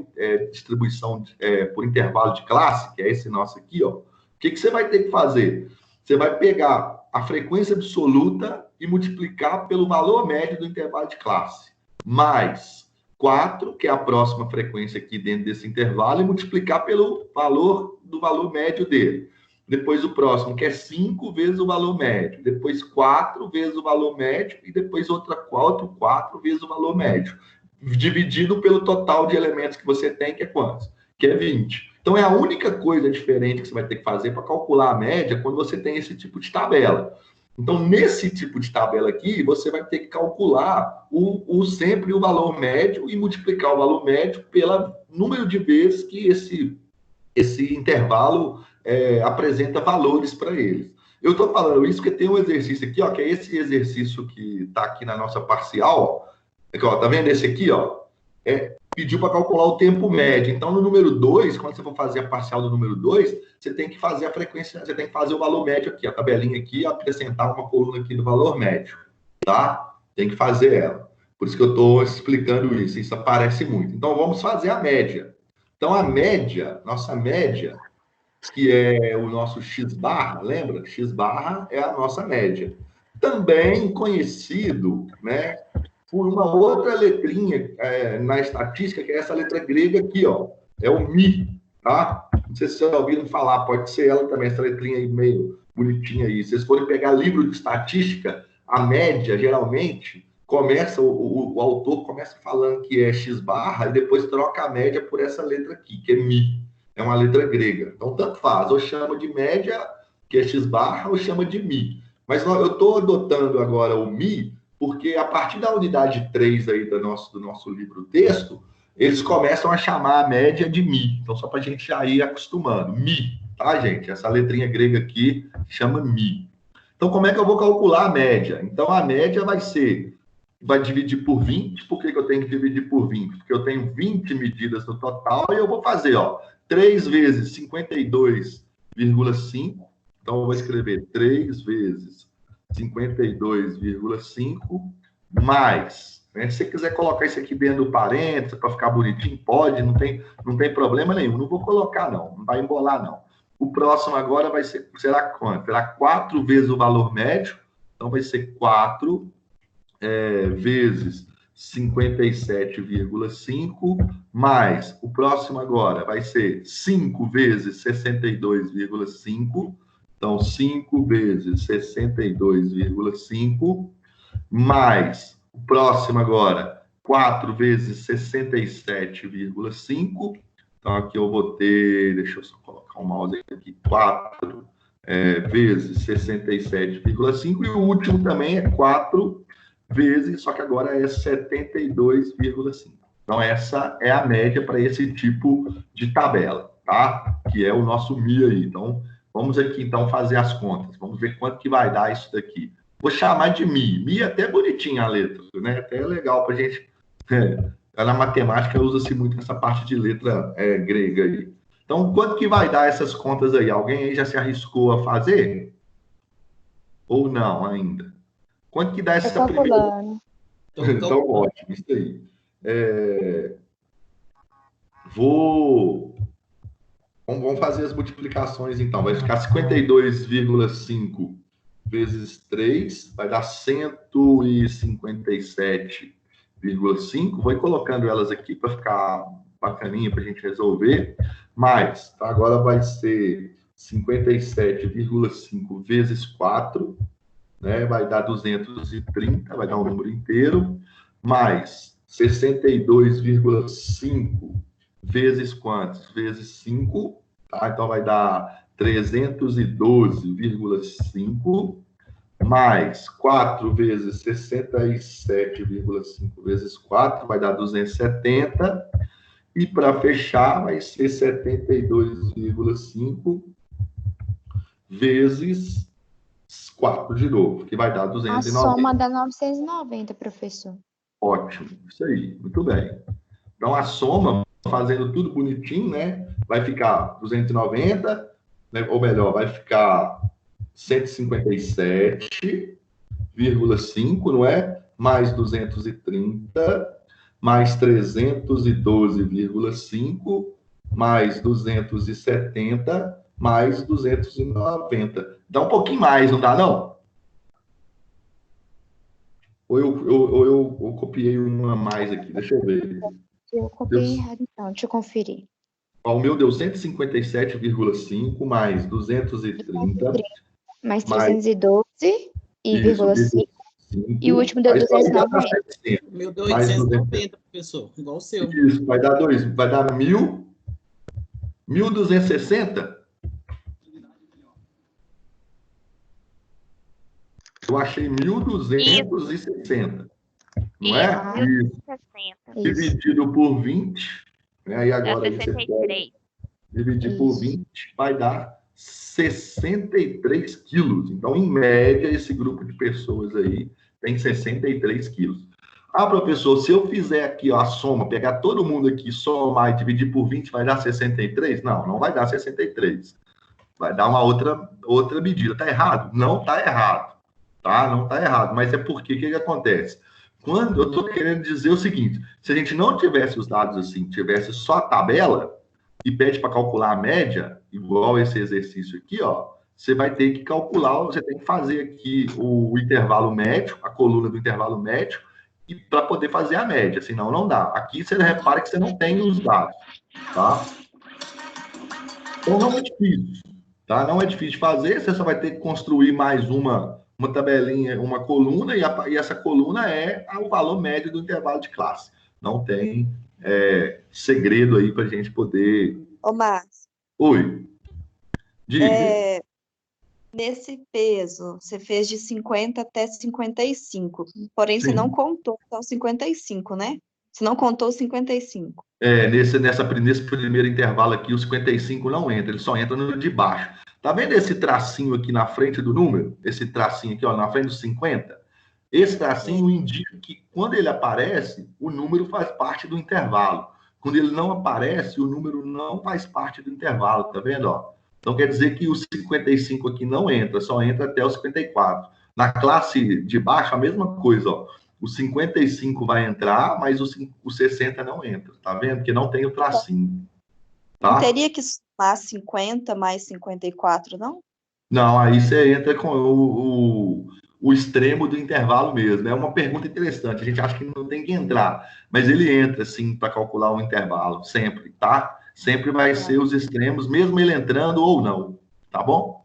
Speaker 1: distribuição, por intervalo de classe, que é esse nosso aqui, ó, o que você vai ter que fazer? Você vai pegar a frequência absoluta e multiplicar pelo valor médio do intervalo de classe, mais 4, que é a próxima frequência aqui dentro desse intervalo, e multiplicar pelo valor do valor médio dele. Depois o próximo, que é 5 vezes o valor médio. Depois 4 vezes o valor médio. E depois outro 4 vezes o valor médio. Dividido pelo total de elementos que você tem, que é quantos? Que é 20. Então, é a única coisa diferente que você vai ter que fazer para calcular a média quando você tem esse tipo de tabela. Então, nesse tipo de tabela aqui, você vai ter que calcular sempre o valor médio e multiplicar o valor médio pelo número de vezes que esse intervalo apresenta valores para eles. Eu estou falando isso porque tem um exercício aqui, ó, que é esse exercício que está aqui na nossa parcial. Aqui, ó, tá vendo esse aqui, ó? Pediu para calcular o tempo médio. Então, no número 2, quando você for fazer a parcial do número 2, você tem que fazer a frequência, você tem que fazer o valor médio aqui, a tabelinha aqui, acrescentar uma coluna aqui do valor médio, tá? Tem que fazer ela. Por isso que eu estou explicando isso. Isso aparece muito. Então, vamos fazer a média. Então, a média, nossa média, que é o nosso x barra, lembra? X barra é a nossa média. Também conhecido, né, por uma outra letrinha na estatística, que é essa letra grega aqui, ó. É o Mi, tá? Não sei se vocês já ouviram falar, pode ser ela também, essa letrinha aí meio bonitinha aí. Se vocês forem pegar livro de estatística, a média, geralmente, começa, o autor começa falando que é X barra e depois troca a média por essa letra aqui, que é Mi. É uma letra grega. Então, tanto faz. Ou chama de média, que é X barra, ou chama de Mi. Mas eu estou adotando agora o Mi, porque a partir da unidade 3 aí do nosso livro-texto, eles começam a chamar a média de Mi. Então, só para a gente já ir acostumando. Mi, tá, gente? Essa letrinha grega aqui chama Mi. Então, como é que eu vou calcular a média? Então, a média vai ser vai dividir por 20. Por que eu tenho que dividir por 20? Porque eu tenho 20 medidas no total e eu vou fazer, 3 vezes 52,5. Então, eu vou escrever 3 vezes 52,5 mais, né? Se você quiser colocar isso aqui dentro do parênteses para ficar bonitinho, pode, não tem problema nenhum. Não vou colocar, não vai embolar, não. O próximo agora será quanto? Será 4 vezes o valor médio. Então, vai ser 4 vezes 57,5, mais o próximo agora vai ser 5 vezes 62,5. Então, 5 vezes 62,5, mais o próximo agora, 4 vezes 67,5. Então, aqui eu vou ter, deixa eu só colocar o mouse aqui, 4 vezes 67,5. E o último também é 4 vezes, só que agora é 72,5. Então, essa é a média para esse tipo de tabela, tá? Que é o nosso MI aí. Então, vamos aqui, então, fazer as contas. Vamos ver quanto que vai dar isso daqui. Vou chamar de MI. MI é até bonitinha a letra, né? Até é legal para a gente... na matemática, usa-se muito essa parte de letra grega aí. Então, quanto que vai dar essas contas aí? Alguém aí já se arriscou a fazer? Ou não ainda? Quanto que dá essa primeira? Então, ótimo, isso aí. Vamos fazer as multiplicações, então. Vai ficar 52,5 vezes 3, vai dar 157,5. Vou ir colocando elas aqui para ficar bacaninha para a gente resolver. Mas, tá, agora vai ser 57,5 vezes 4, né? Vai dar 230, vai dar um número inteiro, mais 62,5 vezes quantos? Vezes 5, tá? Então vai dar 312,5, mais 4 vezes 67,5 vezes 4, vai dar 270, e para fechar vai ser 72,5 vezes 4 de novo, que vai dar 290.
Speaker 2: A soma dá 990, professor.
Speaker 1: Ótimo, isso aí, muito bem. Então, a soma, fazendo tudo bonitinho, né? Vai ficar 290, né? Ou melhor, vai ficar 157,5, não é? Mais 230, mais 312,5, mais 270, mais 290. Dá um pouquinho mais, não dá, não? Ou eu copiei uma a mais aqui, deixa eu ver.
Speaker 2: Eu copiei errado, então, deixa eu conferir.
Speaker 1: O meu deu 157,5 mais 230.
Speaker 2: Mais 312,5. E o último deu 290.
Speaker 10: O meu deu 890, professor, igual o seu.
Speaker 1: Isso, vai dar 1.260? Eu achei 1.260. Não é? Isso.
Speaker 3: 1.260.
Speaker 1: Dividido por 20. Né? Aí agora
Speaker 3: dá 63.
Speaker 1: Dividir por 20 vai dar 63 quilos. Então, em média, esse grupo de pessoas aí tem 63 quilos. Ah, professor, se eu fizer aqui a soma, pegar todo mundo aqui, somar e dividir por 20, vai dar 63? Não, não vai dar 63. Vai dar uma outra medida. Está errado? Não está errado. Tá? Não está errado. Mas é porque o que acontece? Quando eu estou querendo dizer o seguinte, se a gente não tivesse os dados assim, tivesse só a tabela e pede para calcular a média, igual esse exercício aqui, você vai ter que calcular, você tem que fazer aqui o intervalo médio, a coluna do intervalo médio, e para poder fazer a média, senão não dá. Aqui você repara que você não tem os dados, tá? Então não é difícil, tá? Não é difícil de fazer, você só vai ter que construir mais uma tabelinha, uma coluna, e essa coluna é o valor médio do intervalo de classe. Não tem segredo aí para a gente poder...
Speaker 4: Ô, Márcio.
Speaker 1: Oi. Diga.
Speaker 4: Nesse peso, você fez de 50 até 55, porém
Speaker 1: Sim.
Speaker 4: Você não contou então 55, né? Você não contou 55.
Speaker 1: Nesse primeiro intervalo aqui, o 55 não entra, ele só entra no de baixo. Tá vendo esse tracinho aqui na frente do número? Esse tracinho aqui, na frente do 50? Esse tracinho indica que quando ele aparece, o número faz parte do intervalo. Quando ele não aparece, o número não faz parte do intervalo, tá vendo? Ó? Então quer dizer que o 55 aqui não entra, só entra até o 54. Na classe de baixo, a mesma coisa, ó. O 55 vai entrar, mas o 60 não entra, tá vendo? Porque não tem o tracinho. Tá?
Speaker 4: Não teria que somar 50 mais 54, não?
Speaker 1: Não, aí você entra com o extremo do intervalo mesmo. É uma pergunta interessante. A gente acha que não tem que entrar, mas ele entra, sim, para calcular o intervalo, sempre, tá? Sempre vai ser os extremos, mesmo ele entrando ou não, tá bom?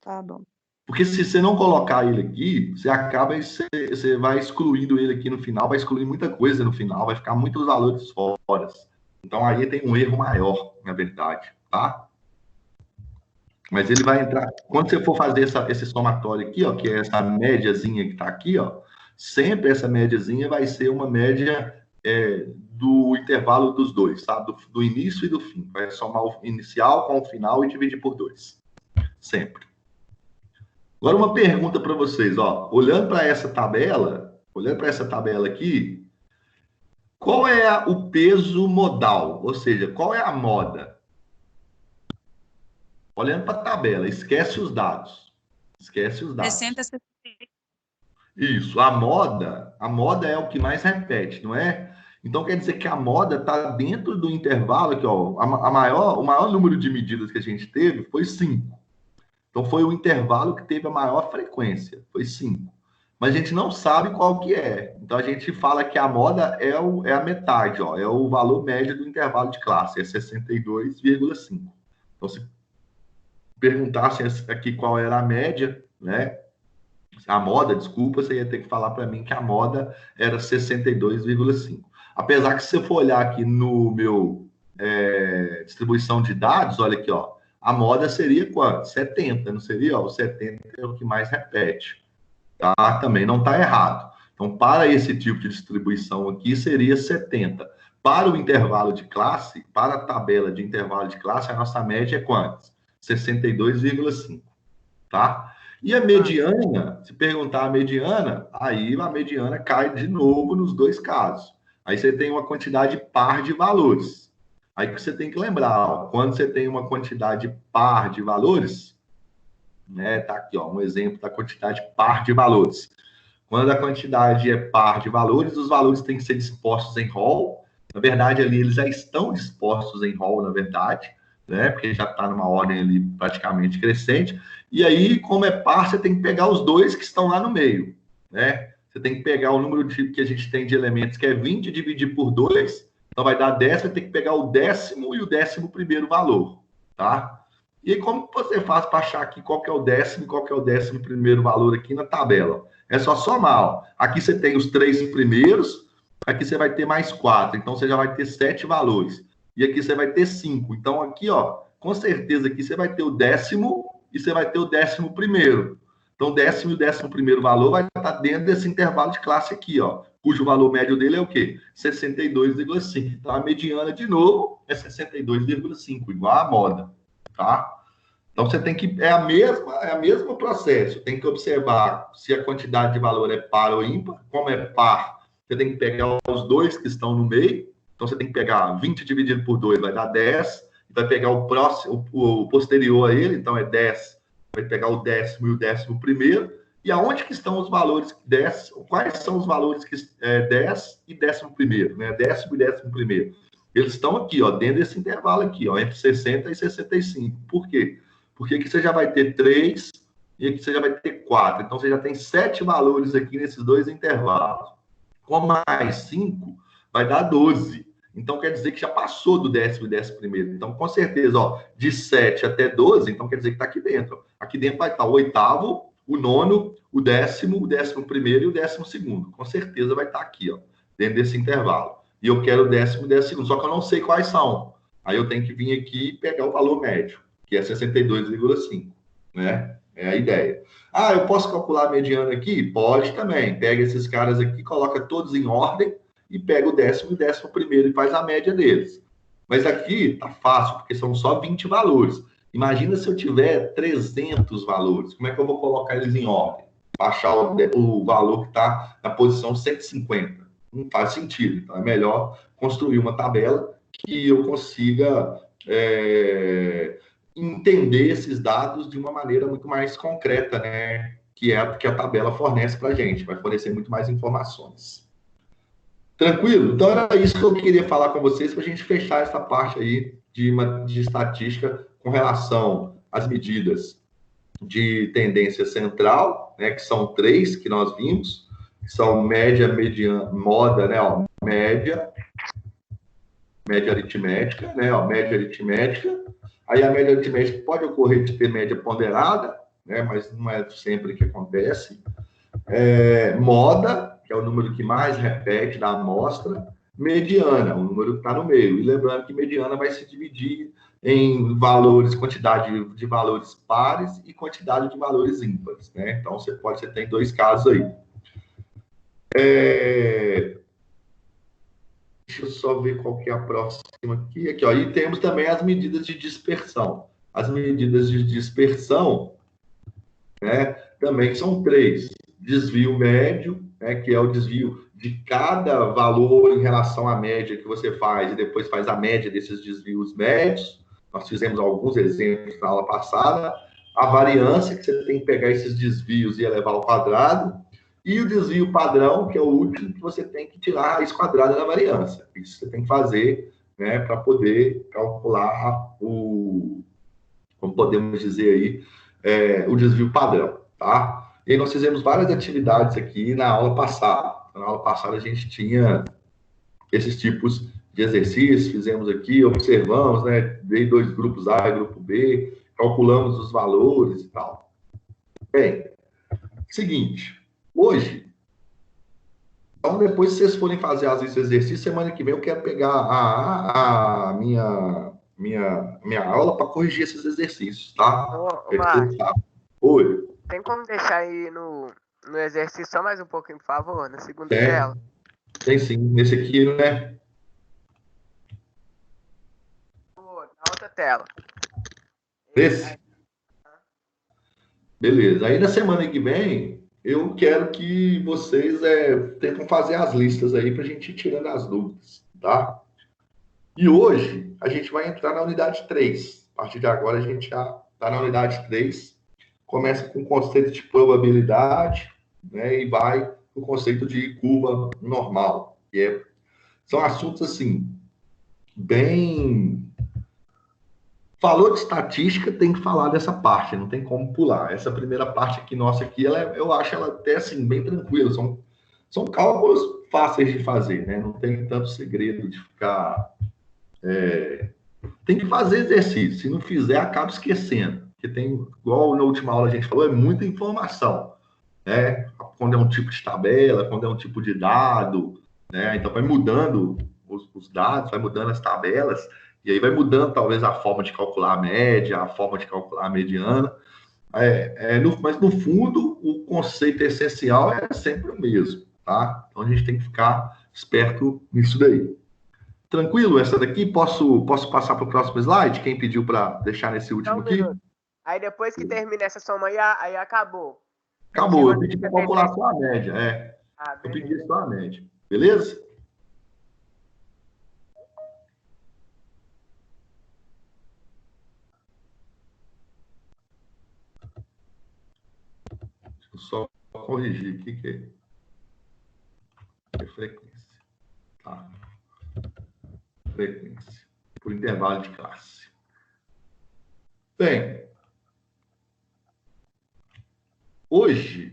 Speaker 4: Tá bom.
Speaker 1: Porque se você não colocar ele aqui, você acaba, você vai excluindo ele aqui no final, vai excluir muita coisa no final, vai ficar muitos valores fora. Então aí tem um erro maior, na verdade, tá? Mas ele vai entrar... Quando você for fazer esse somatório aqui, ó, que é essa médiazinha que está aqui, ó, sempre essa médiazinha vai ser uma média do intervalo dos dois, tá? Do início e do fim. Vai somar o inicial com o final e dividir por 2. Sempre. Agora uma pergunta para vocês, ó. Olhando para essa tabela aqui, qual é o peso modal? Ou seja, qual é a moda? Olhando para a tabela, esquece os dados. Esquece os dados.
Speaker 7: 60, 70.
Speaker 1: Isso, a moda é o que mais repete, não é? Então quer dizer que a moda está dentro do intervalo aqui, ó. O maior número de medidas que a gente teve foi 5. Então foi o intervalo que teve a maior frequência, foi 5. Mas a gente não sabe qual que é. Então a gente fala que a moda é a metade, ó, é o valor médio do intervalo de classe, é 62,5. Então se perguntassem aqui qual era a média, né? A moda, desculpa, você ia ter que falar para mim que a moda era 62,5. Apesar que se você for olhar aqui no meu distribuição de dados, olha aqui, ó, a moda seria quanto? 70, não seria? Ó, o 70 é o que mais repete. Tá? Também não está errado. Então, para esse tipo de distribuição aqui, seria 70. Para o intervalo de classe, para a tabela de intervalo de classe, a nossa média é quanto? 62,5. Tá? E a mediana, se perguntar a mediana, aí a mediana cai de novo nos dois casos. Aí você tem uma quantidade par de valores. Aí que você tem que lembrar, ó, quando você tem uma quantidade par de valores, né, tá aqui, ó, um exemplo da quantidade par de valores. Quando a quantidade é par de valores, os valores têm que ser dispostos em rol. Na verdade, ali eles já estão dispostos em rol, na verdade, né, porque já está numa ordem ali praticamente crescente. E aí, como é par, você tem que pegar os dois que estão lá no meio, né? Você tem que pegar o número que a gente tem de elementos, que é 20, dividir por 2. Então, vai dar 10, vai ter que pegar o 10º e o 11º valor, tá? E aí, como você faz para achar aqui qual que é o 10º e qual que é o 11º valor aqui na tabela? É só somar, ó. Aqui você tem os 3 primeiros, aqui você vai ter mais 4, então você já vai ter 7 valores. E aqui você vai ter 5. Então, aqui, ó, com certeza aqui você vai ter o 10º e você vai ter o 11º. Então, o 10º e o 11º valor vai estar dentro desse intervalo de classe aqui, ó, cujo valor médio dele é o quê? 62,5. Então, a mediana, de novo, é 62,5, igual a moda, tá? Então, você tem que... É a mesma processo. Tem que observar se a quantidade de valor é par ou ímpar. Como é par, você tem que pegar os dois que estão no meio. Então, você tem que pegar 20 dividido por 2, vai dar 10. Vai pegar o próximo, o posterior a ele, então é 10. Vai pegar o 10º e o 11º. E aonde que estão os valores 10? Quais são os valores que 10 e 11º, né? 10º e 11º. Eles estão aqui, ó, dentro desse intervalo aqui, ó, entre 60 e 65. Por quê? Porque aqui você já vai ter 3 e aqui você já vai ter 4. Então, você já tem 7 valores aqui nesses dois intervalos. Com mais 5, vai dar 12. Então, quer dizer que já passou do 10º e 11º. Então, com certeza, ó, de 7 até 12, então quer dizer que está aqui dentro. Aqui dentro vai estar o 8º, o 9º, o 10º, o 11º e o 12º. Com certeza vai estar aqui, ó, dentro desse intervalo. E eu quero o 10º e 12º, só que eu não sei quais são. Aí eu tenho que vir aqui e pegar o valor médio, que é 62,5, né? É a ideia. Ah, eu posso calcular a mediana aqui? Pode também. Pega esses caras aqui, coloca todos em ordem, e pega o 10º e 11º e faz a média deles. Mas aqui tá fácil, porque são só 20 valores. Imagina se eu tiver 300 valores. Como é que eu vou colocar eles em ordem? baixar o valor que está na posição 150. Não faz sentido. Então, é melhor construir uma tabela que eu consiga entender esses dados de uma maneira muito mais concreta, né? Que é a que a tabela fornece para a gente, vai fornecer muito mais informações. Tranquilo? Então, era isso que eu queria falar com vocês para a gente fechar essa parte aí de estatística com relação às medidas de tendência central, né, que são 3 que nós vimos, que são média, mediana, moda, né, ó, média aritmética, né, ó, média aritmética. Aí a média aritmética pode ocorrer de ter média ponderada, né, mas não é sempre que acontece. Moda, que é o número que mais repete da amostra. Mediana, o número que está no meio. E lembrando que mediana vai se dividir em valores, quantidade de valores pares e quantidade de valores ímpares, né? Então, você tem 2 casos aí. Deixa eu só ver qual que é a próxima aqui. Aqui, ó. E temos também as medidas de dispersão. As medidas de dispersão, né, também são 3. Desvio médio, né, que é o desvio de cada valor em relação à média que você faz, e depois faz a média desses desvios médios. Nós fizemos alguns exemplos na aula passada. A variância, que você tem que pegar esses desvios e elevar ao quadrado. E o desvio padrão, que é o último, que você tem que tirar a raiz quadrada da variância. Isso você tem que fazer, né, para poder calcular como podemos dizer aí, o desvio padrão, tá? E aí nós fizemos várias atividades aqui na aula passada. Na aula passada a gente tinha esses tipos de exercícios, fizemos aqui, observamos, né, dei 2 grupos A e grupo B, calculamos os valores e tal. Bem, seguinte, hoje, então depois que vocês forem fazer esses exercícios, semana que vem eu quero pegar a minha aula para corrigir esses exercícios, tá?
Speaker 6: Ô Márcio,
Speaker 1: oi.
Speaker 6: tem como deixar aí no exercício só mais um pouquinho, por favor, na segunda
Speaker 1: Tem.
Speaker 6: tela?
Speaker 1: Tem sim, nesse aqui, né?
Speaker 6: Na outra tela.
Speaker 1: Esse? Beleza. Aí na semana que vem, eu quero que vocês tentem fazer as listas aí para a gente ir tirando as dúvidas, tá? E hoje, a gente vai entrar na unidade 3. A partir de agora, a gente já está na unidade 3. Começa com o conceito de probabilidade, né? E vai o conceito de curva normal, que são assuntos, assim, bem... Falou de estatística, tem que falar dessa parte, não tem como pular. Essa primeira parte aqui, nossa, aqui, eu acho ela até, assim, bem tranquila. São cálculos fáceis de fazer, né? Não tem tanto segredo de ficar... Tem que fazer exercício. Se não fizer, acaba esquecendo. Porque tem, igual na última aula a gente falou, é muita informação, né? Quando é um tipo de tabela, quando é um tipo de dado, né? Então vai mudando os dados, vai mudando as tabelas, e aí vai mudando talvez a forma de calcular a média, a forma de calcular a mediana. Mas no fundo, o conceito essencial é sempre o mesmo, tá? Então a gente tem que ficar esperto nisso daí. Tranquilo essa daqui? Posso passar para o próximo slide? Quem pediu para deixar nesse último aqui?
Speaker 6: Aí depois que termina essa soma aí acabou.
Speaker 1: Acabou, eu pedi para calcular só a média, eu pedi só a média, beleza? Deixa eu só corrigir aqui que é frequência. Tá. Frequência, por intervalo de classe. Bem, hoje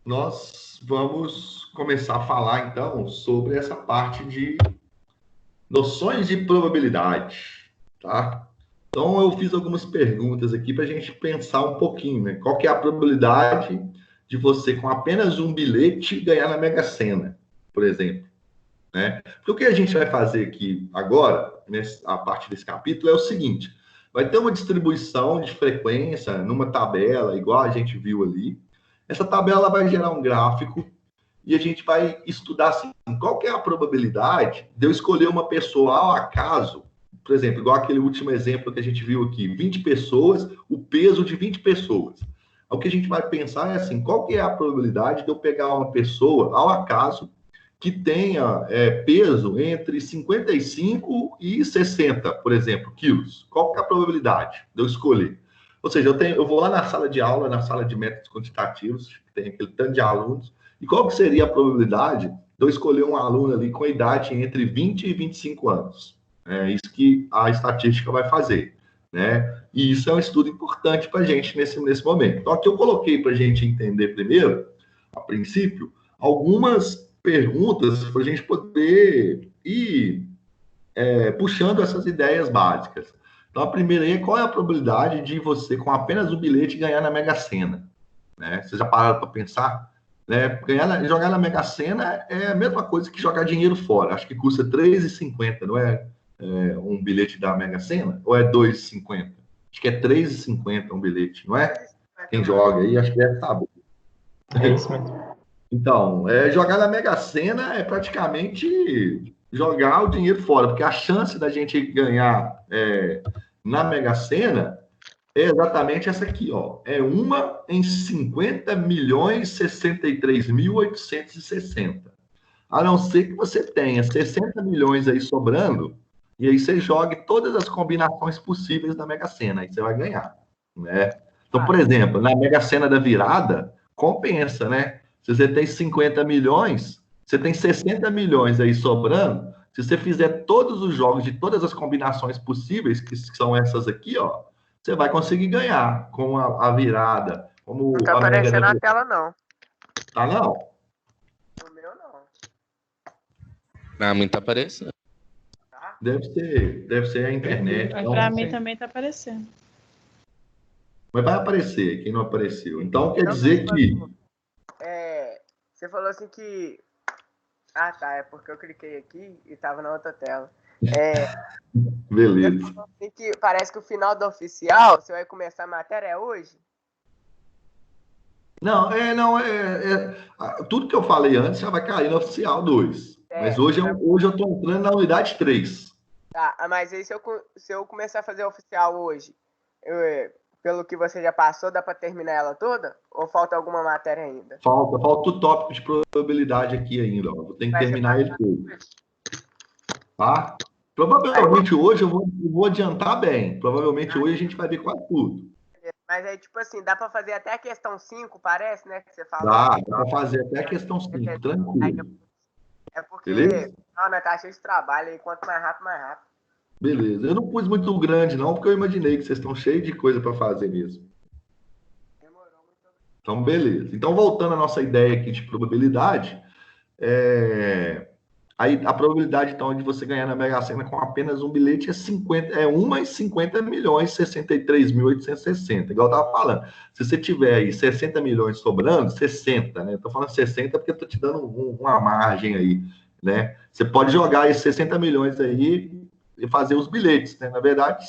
Speaker 1: nós vamos começar a falar, então, sobre essa parte de noções de probabilidade, tá? Então, eu fiz algumas perguntas aqui para a gente pensar um pouquinho, né? Qual que é a probabilidade de você, com apenas um bilhete, ganhar na Mega Sena, por exemplo? Né? Porque o que a gente vai fazer aqui agora, a partir desse capítulo, é o seguinte: vai ter uma distribuição de frequência numa tabela, igual a gente viu ali. Essa tabela vai gerar um gráfico e a gente vai estudar assim, qual que é a probabilidade de eu escolher uma pessoa ao acaso, por exemplo, igual aquele último exemplo que a gente viu aqui, 20 pessoas, o peso de 20 pessoas. O que a gente vai pensar é assim, qual que é a probabilidade de eu pegar uma pessoa, ao acaso, que tenha peso entre 55 e 60, por exemplo, quilos? Qual que é a probabilidade de eu escolher? Ou seja, eu vou lá na sala de aula, na sala de métodos quantitativos, tem aquele tanto de alunos, e qual que seria a probabilidade de eu escolher um aluno ali com idade entre 20 e 25 anos? É isso que a estatística vai fazer, né? E isso é um estudo importante para a gente nesse momento. Então, aqui eu coloquei para a gente entender primeiro, a princípio, algumas perguntas para a gente poder ir puxando essas ideias básicas. Então, a primeira aí é qual é a probabilidade de você, com apenas um bilhete, ganhar na Mega Sena? Né? Vocês já pararam para pensar? Né? Jogar na Mega Sena é a mesma coisa que jogar dinheiro fora. Acho que custa R$3,50, não é? Um bilhete da Mega Sena? Ou é R$2,50? Acho que é R$3,50 um bilhete, não é? Quem joga aí, acho que deve saber.
Speaker 11: É isso mesmo.
Speaker 1: Então, jogar na Mega Sena é praticamente jogar o dinheiro fora, porque a chance da gente ganhar na Mega Sena é exatamente essa aqui, ó. É 1 em 50.063.860. A não ser que você tenha 60 milhões aí sobrando, e aí você jogue todas as combinações possíveis da Mega Sena, aí você vai ganhar, né? Então, por exemplo, na Mega Sena da virada, compensa, né? Se você tem 50 milhões, você tem 60 milhões aí sobrando, se você fizer todos os jogos de todas as combinações possíveis, que são essas aqui, ó, você vai conseguir ganhar com a virada. Como
Speaker 6: não tá aparecendo na tela, não.
Speaker 1: Tá, não?
Speaker 6: No meu, não.
Speaker 12: Pra mim tá aparecendo.
Speaker 1: Deve ser a internet.
Speaker 7: Então, pra mim também tá aparecendo.
Speaker 1: Mas vai aparecer, quem não apareceu. Então, quer dizer que...
Speaker 6: Você falou assim que... Ah, tá. É porque eu cliquei aqui e tava na outra tela.
Speaker 1: Beleza.
Speaker 6: Assim que parece que o final do oficial, você vai começar a matéria hoje?
Speaker 1: Não, tudo que eu falei antes já vai cair no oficial 2. Mas hoje eu tô entrando na unidade 3.
Speaker 6: Tá, mas aí se eu começar a fazer o oficial hoje, pelo que você já passou, dá para terminar ela toda? Ou falta alguma matéria ainda?
Speaker 1: Falta o tópico de probabilidade aqui ainda. Ó. Vou ter que terminar ele todo. Tá? Provavelmente hoje eu vou adiantar bem. Provavelmente hoje a gente vai ver quase tudo.
Speaker 6: Mas aí, tipo assim, dá para fazer até a questão 5, parece, né? Que você falou.
Speaker 1: Dá para fazer até a questão 5, tranquilo.
Speaker 6: É porque não tá cheio de trabalho aí, quanto mais rápido, mais rápido.
Speaker 1: Beleza. Eu não pus muito grande, não, porque eu imaginei que vocês estão cheios de coisa para fazer mesmo. Então, beleza. Então, voltando à nossa ideia aqui de probabilidade, aí a probabilidade, então, de você ganhar na Mega Sena com apenas um bilhete é 1 em 50.063.860, igual eu estava falando. Se você tiver aí 60 milhões sobrando, 60, né? Estou falando 60 porque eu estou te dando uma margem aí, né? Você pode jogar esses 60 milhões aí e fazer os bilhetes, né? Na verdade,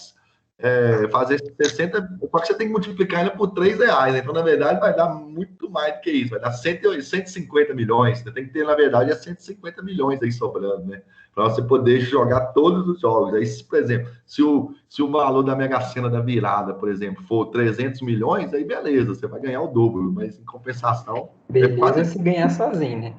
Speaker 1: fazer 60, só que você tem que multiplicar ainda por R$3, né? Então, na verdade, vai dar muito mais do que isso, vai dar 150 milhões, você tem que ter, na verdade, 150 milhões aí sobrando, né? Para você poder jogar todos os jogos. Aí, por exemplo, se o valor da Mega Sena da virada, por exemplo, for 300 milhões, aí beleza, você vai ganhar o dobro, mas em compensação...
Speaker 11: Beleza se ganhar sozinho, né?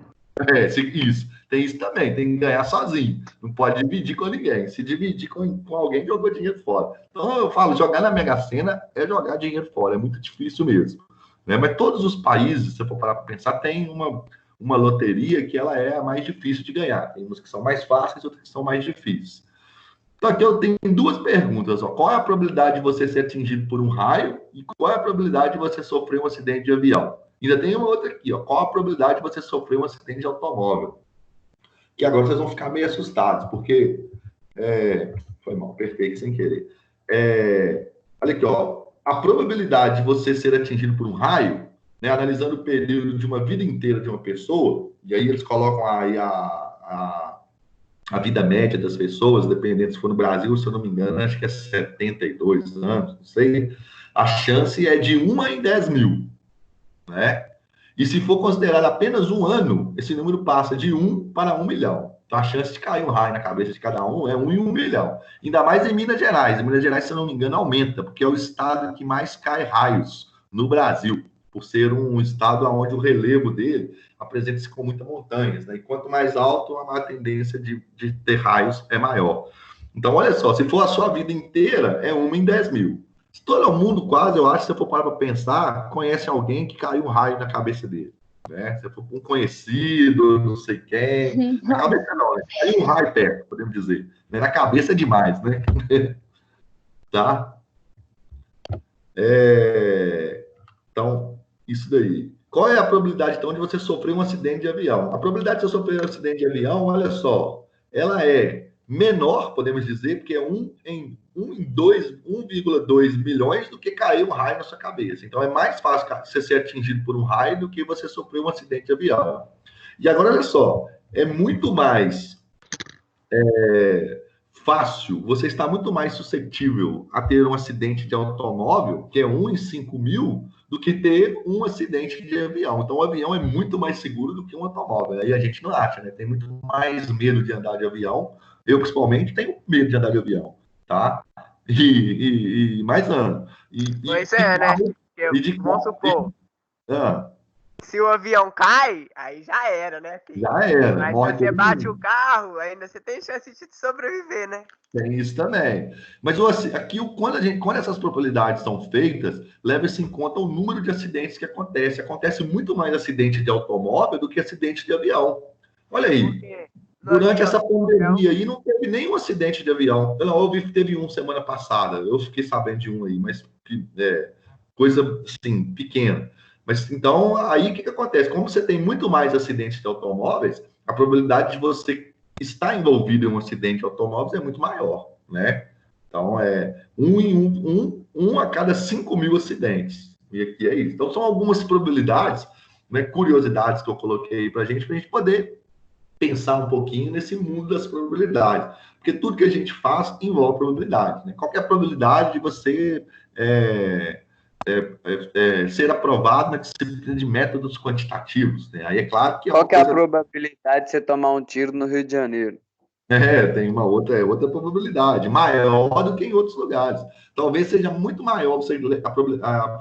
Speaker 1: Isso. Tem isso também, tem que ganhar sozinho. Não pode dividir com ninguém. Se dividir com alguém, jogou dinheiro fora. Então, eu falo, jogar na Mega Sena é jogar dinheiro fora. É muito difícil mesmo. Né? Mas todos os países, se você for parar para pensar, tem uma loteria que ela é a mais difícil de ganhar. Tem umas que são mais fáceis, outras que são mais difíceis. Então, aqui eu tenho duas perguntas. Ó. Qual é a probabilidade de você ser atingido por um raio? E qual é a probabilidade de você sofrer um acidente de avião? Ainda tem uma outra aqui, ó. Qual a probabilidade de você sofrer um acidente de automóvel? Que agora vocês vão ficar meio assustados, porque... foi mal, apertei sem querer. Olha aqui, ó. A probabilidade de você ser atingido por um raio, né, analisando o período de uma vida inteira de uma pessoa, e aí eles colocam aí a vida média das pessoas, dependendo se for no Brasil, se eu não me engano, acho que é 72 anos, não sei. A chance é de 1 em 10 mil. Né? E se for considerado apenas um ano, esse número passa de 1 para 1 milhão. Então a chance de cair um raio na cabeça de cada um é 1 em 1 milhão. Ainda mais em Minas Gerais. Em Minas Gerais, se eu não me engano, aumenta, porque é o estado que mais cai raios no Brasil, por ser um estado onde o relevo dele apresenta-se com muitas montanhas, né? E quanto mais alto, a tendência de ter raios é maior. Então, olha só, se for a sua vida inteira, é 1 em 10 mil. Se todo mundo quase, eu acho, se você for parar para pensar, conhece alguém que caiu um raio na cabeça dele. Né? Se for um conhecido, não sei quem. Na cabeça não, né? Caiu um raio perto, podemos dizer. Na cabeça é demais, né? Tá? Então, isso daí. Qual é a probabilidade, então, de você sofrer um acidente de avião? A probabilidade de você sofrer um acidente de avião, olha só, ela é menor, podemos dizer, porque é 1 em 1,2 milhões do que cair um raio na sua cabeça. Então, é mais fácil você ser atingido por um raio do que você sofrer um acidente de avião. E agora, olha só, é muito mais fácil, você está muito mais suscetível a ter um acidente de automóvel, que é 1 em 5 mil, do que ter um acidente de avião. Então, o avião é muito mais seguro do que um automóvel. Aí a gente não acha, né? Tem muito mais medo de andar de avião. Eu, principalmente, tenho medo de andar de avião, tá? E mais ando.
Speaker 6: Pois é, né? Vamos supor, se o avião cai, aí já era, né?
Speaker 1: Já era.
Speaker 6: Aí
Speaker 1: Morre
Speaker 6: se você
Speaker 1: todo
Speaker 6: bate
Speaker 1: mundo.
Speaker 6: o carro, ainda você tem chance de sobreviver, né?
Speaker 1: Tem isso também. Mas aqui, quando essas probabilidades são feitas, leva-se em conta o número de acidentes que acontece. Acontece muito mais acidente de automóvel do que acidente de avião. Olha aí. Durante essa pandemia aí, não teve nenhum acidente de avião. Teve um semana passada. Eu fiquei sabendo de um aí, mas coisa, assim, pequena. Mas, então, aí o que acontece? Como você tem muito mais acidentes de automóveis, a probabilidade de você estar envolvido em um acidente de automóveis é muito maior, né? Então, é 1 a cada 5 mil acidentes. E aqui é isso. Então, são algumas probabilidades, né, curiosidades que eu coloquei para a gente poder pensar um pouquinho nesse mundo das probabilidades. Porque tudo que a gente faz envolve probabilidade, né? Qual que é a probabilidade de você ser aprovado na disciplina de métodos quantitativos, né? Aí é claro que
Speaker 13: Qual que é a probabilidade de você tomar um tiro no Rio de Janeiro?
Speaker 1: Tem uma outra probabilidade, maior do que em outros lugares. Talvez seja muito maior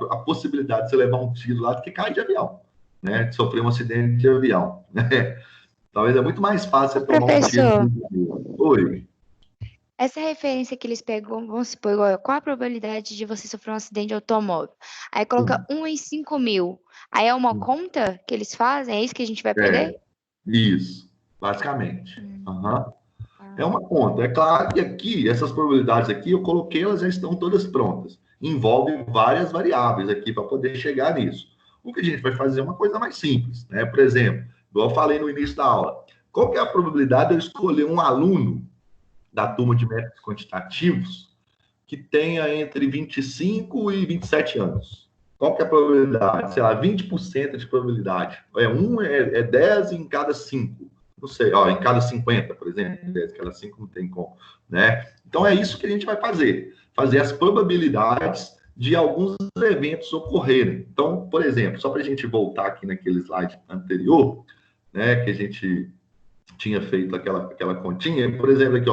Speaker 1: a possibilidade de você levar um tiro lá do que cair de avião, né? De sofrer um acidente de avião, né? Talvez é muito mais fácil você tomar um tiro. Oi.
Speaker 2: Essa referência que eles pegam, vamos supor, igual, qual a probabilidade de você sofrer um acidente de automóvel? Aí coloca 1 em 5 mil. Aí é uma conta que eles fazem? É isso que a gente vai aprender?
Speaker 1: Isso, basicamente. É uma conta. É claro que aqui, essas probabilidades aqui, eu coloquei, elas já estão todas prontas. Envolve várias variáveis aqui para poder chegar nisso. O que a gente vai fazer é uma coisa mais simples, né? Por exemplo, igual eu falei no início da aula, qual que é a probabilidade de eu escolher um aluno da turma de métodos quantitativos que tenha entre 25 e 27 anos? Qual que é a probabilidade? Sei lá, 20% de probabilidade. É 10 em cada 5. Não sei, em cada 50, por exemplo. 10 em cada 5 não tem como, né? Então, é isso que a gente vai fazer. Fazer as probabilidades de alguns eventos ocorrerem. Então, por exemplo, só para a gente voltar aqui naquele slide anterior, né, que a gente tinha feito aquela continha, por exemplo, aqui,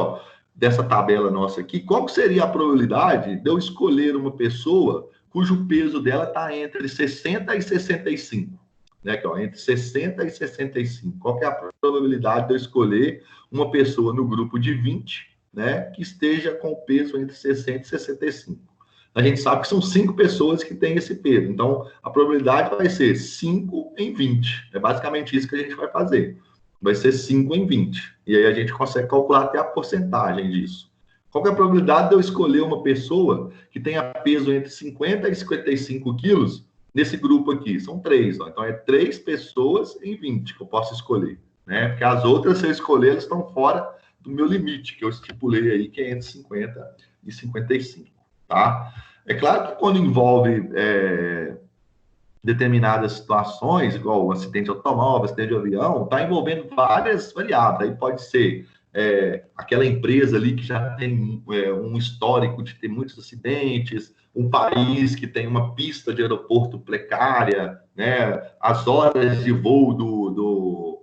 Speaker 1: dessa tabela nossa aqui, qual seria a probabilidade de eu escolher uma pessoa cujo peso dela está entre 60 e 65? Né, aqui, entre 60 e 65. Qual que é a probabilidade de eu escolher uma pessoa no grupo de 20, né, que esteja com peso entre 60 e 65? A gente sabe que são 5 pessoas que têm esse peso. Então, a probabilidade vai ser 5 em 20. É basicamente isso que a gente vai fazer. Vai ser 5 em 20. E aí a gente consegue calcular até a porcentagem disso. Qual que é a probabilidade de eu escolher uma pessoa que tenha peso entre 50 e 55 quilos nesse grupo aqui? São 3. Então, é 3 pessoas em 20 que eu posso escolher, né? Porque as outras, se eu escolher, elas estão fora do meu limite, que eu estipulei aí, que é entre 50 e 55, tá? É claro que quando envolve determinadas situações, igual o acidente de automóvel, acidente de avião, está envolvendo várias variáveis. Aí pode ser aquela empresa ali que já tem um histórico de ter muitos acidentes, um país que tem uma pista de aeroporto precária, né? As horas de voo do